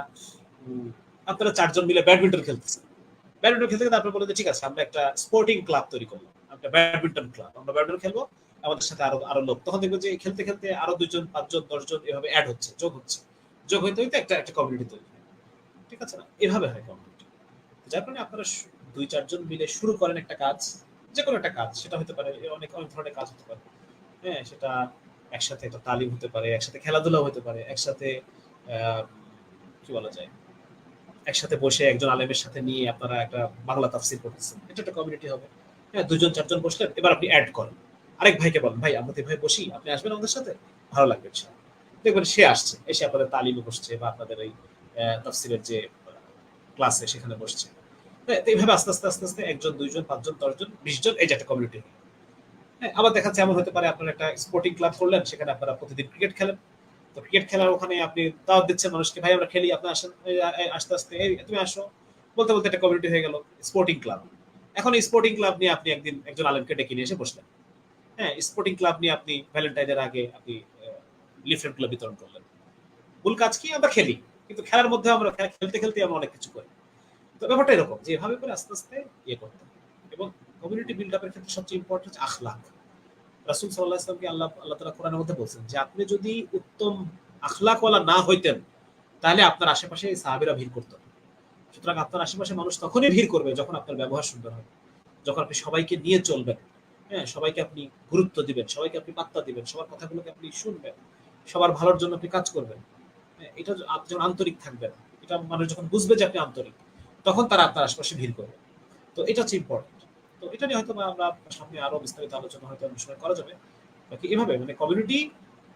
উম, আপনারা 4 জন মিলে ব্যাডমিন্টন খেলতেছেন, ব্যাডমিন্টন খেলতে খেলতে আপনারা বললেন যে ঠিক আছে আমরা একটা স্পোর্টিং ক্লাব তৈরি করলাম, একটা ব্যাডমিন্টন ক্লাব, আমরা ব্যাডমিন্টন খেলবো, আমাদের সাথে আরো আরো লোক, তখন দেখবেন যে খেলতে খেলতে আরো 2 জন 5 জন 10 জন এভাবে অ্যাড হচ্ছে, যোগ হচ্ছে, যোগ হইতে হইতে একটা একটা কমিউনিটি তৈরি হয়। ঠিক আছে না, এভাবে হয় কমিউনিটি। যার কারণে আপনারা 2-4 জন মিলে শুরু করেন একটা কাজ, যে কোনো একটা কাজ, সেটা হতে পারে অনেক অনেক ধরনের কাজ হতে পারে। হ্যাঁ, সেটা একসাথে একটা তালিম হতে পারে, একসাথে খেলাধুলা হতে পারে, একসাথে কি বলা যায়, একসাথে বসে একজন আলেমের সাথে নিয়ে আপনারা একটা বাংলা তাফসীর করতেছেন, এটা একটা কমিউনিটি হবে। হ্যাঁ, 2-4 জন বসলেন, এবার আপনি অ্যাড করেন, আরেক ভাইকে বলেন ভাই আমরা তো ভাই বসি, আপনি আসবেন আমাদের সাথে, ভালো লাগবে ইনশাআল্লাহ। দেখবেন সে আসছে, এসে আপনাদের তালিমে বসছে বা আপনাদের এই তাফসীরের যে ক্লাসে সেখানে বসছে। হ্যাঁ, তো এইভাবে আস্তে আস্তে আস্তে আস্তে 1 জন 2 জন 5 জন 10 জন 20 জন, এই যে একটা কমিউনিটি। হ্যাঁ, আবার দেখা যাচ্ছে এমন হতে পারে আপনার একটা স্পোর্টিং ক্লাব করলেন, সেখানে আপনারা প্রতিদিন ক্রিকেট খেলেন, তো ক্রিকেট খেলার ওখানে আপনি দাওয়াত দিচ্ছেন মানুষকে, ভাই আমরা খেলি, আপনি আসেন, আস্তে আস্তে তুমি আসো, বলতে বলতে একটা কমিউনিটি হয়ে গেল স্পোর্টিং ক্লাব। এখন এই স্পোর্টিং ক্লাব নিয়ে আপনি একদিন একজন আলেমকে ডেকে নিয়ে এসে বসলেন, হ্যাঁ, স্পোর্টিং ক্লাব নিয়ে আপনি ভ্যালেন্টাইনের আগে আপনি লিফলেট গুলো বিতরণ করলেন। মূল কাজ কি? আমরা খেলি, কিন্তু খেলার মধ্যে আমরা খেলতে খেলতে আমরা অনেক কিছু করি। তো ব্যাপারটা এরকম যে এভাবে করে আস্তে আস্তে ইয়ে করতে হবে। এবং কমিউনিটি বিল্ড আপের ক্ষেত্রে সবচেয়ে ইম্পর্টেন্ট হচ্ছে আখলাক। রাসূল সাল্লাল্লাহু আলাইহি ওয়াসাল্লামকে আল্লাহ তাআলা কোরআনের মধ্যে বলছেন যে আপনি যদি উত্তম আখলাকওয়ালা না হইতেন তাহলে আপনার আশেপাশে এই সাহাবীরা ভিড় করতেন। সুতরাং আপনার আশেপাশে মানুষ তখনই ভিড় করবে যখন আপনার ব্যবহার সুন্দর হবে, যখন আপনি সবাইকে নিয়ে চলবেন, হ্যাঁ, সবাইকে আপনি গুরুত্ব দিবেন, সবাইকে আপনি পাত্তা দিবেন, সবার কথাগুলোকে আপনি শুনবেন, সবার ভালোর জন্য আপনি কাজ করবেন। হ্যাঁ, এটা আপনি যখন আন্তরিক থাকবেন, এটা মানুষ যখন বুঝবে যে আপনি আন্তরিক, তখন তারা আপনার আশেপাশে ভিড় করবে। তো এটা হচ্ছে ইম্পর্টেন্ট। তো এটা নিয়ে হয়তো আমরা সামনে আরো বিস্তারিত আলোচনা হয়তো অন্য সময় করা যাবে। বাকি এভাবে মানে কমিউনিটি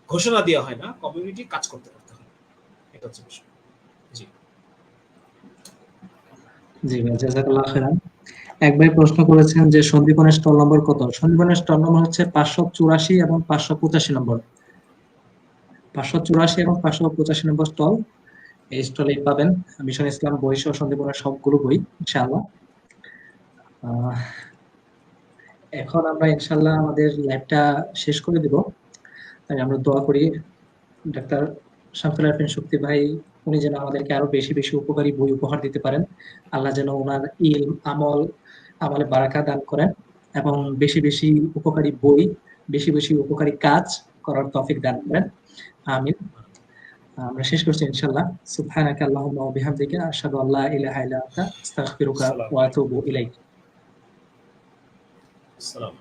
ঘোষণা দেওয়া হয় না, কমিউনিটি কাজ করতে করতে হয়, এটা হচ্ছে বিষয়। জি জি ভাই, জাযাকাল্লাহ খাইরান। এক ভাই প্রশ্ন করেছেন যে সন্দীপনের স্টল নম্বর কত? সন্দীপনের স্টল নম্বর হচ্ছে 584 এবং 585 নম্বর। 584 এবং 585 নম্বর স্টল, এই স্টলেই পাবেন মিশন ইসলাম বই সহ সন্দীপনের সবগুলো বই ইনশাআল্লাহ। এখন আমরা ইনশাআল্লাহ আমাদের লাইভটা শেষ করে দিব। তাই আমরা দোয়া করি ডাক্তার শামসুল আরেফিন শক্তি ভাই উনি যেন আমাদেরকে আরো বেশি বেশি উপকারী বই উপহার দিতে পারেন। আল্লাহ যেন ওনার ইলম আমলে বারাকা দান করেন এবং বেশি বেশি উপকারী বই, বেশি বেশি উপকারী কাজ করার তৌফিক দান করেন। আমিন। আমরা শেষ করছি ইনশাআল্লাহ। সুবহানাকা আল্লাহুম্মা ওয়া বিহামদিকা আশহাদু আল্লা ইলাহা ইল্লা আনতা আস্তাগফিরুকা ওয়া আতুবু ইলাইক। আসসালাম।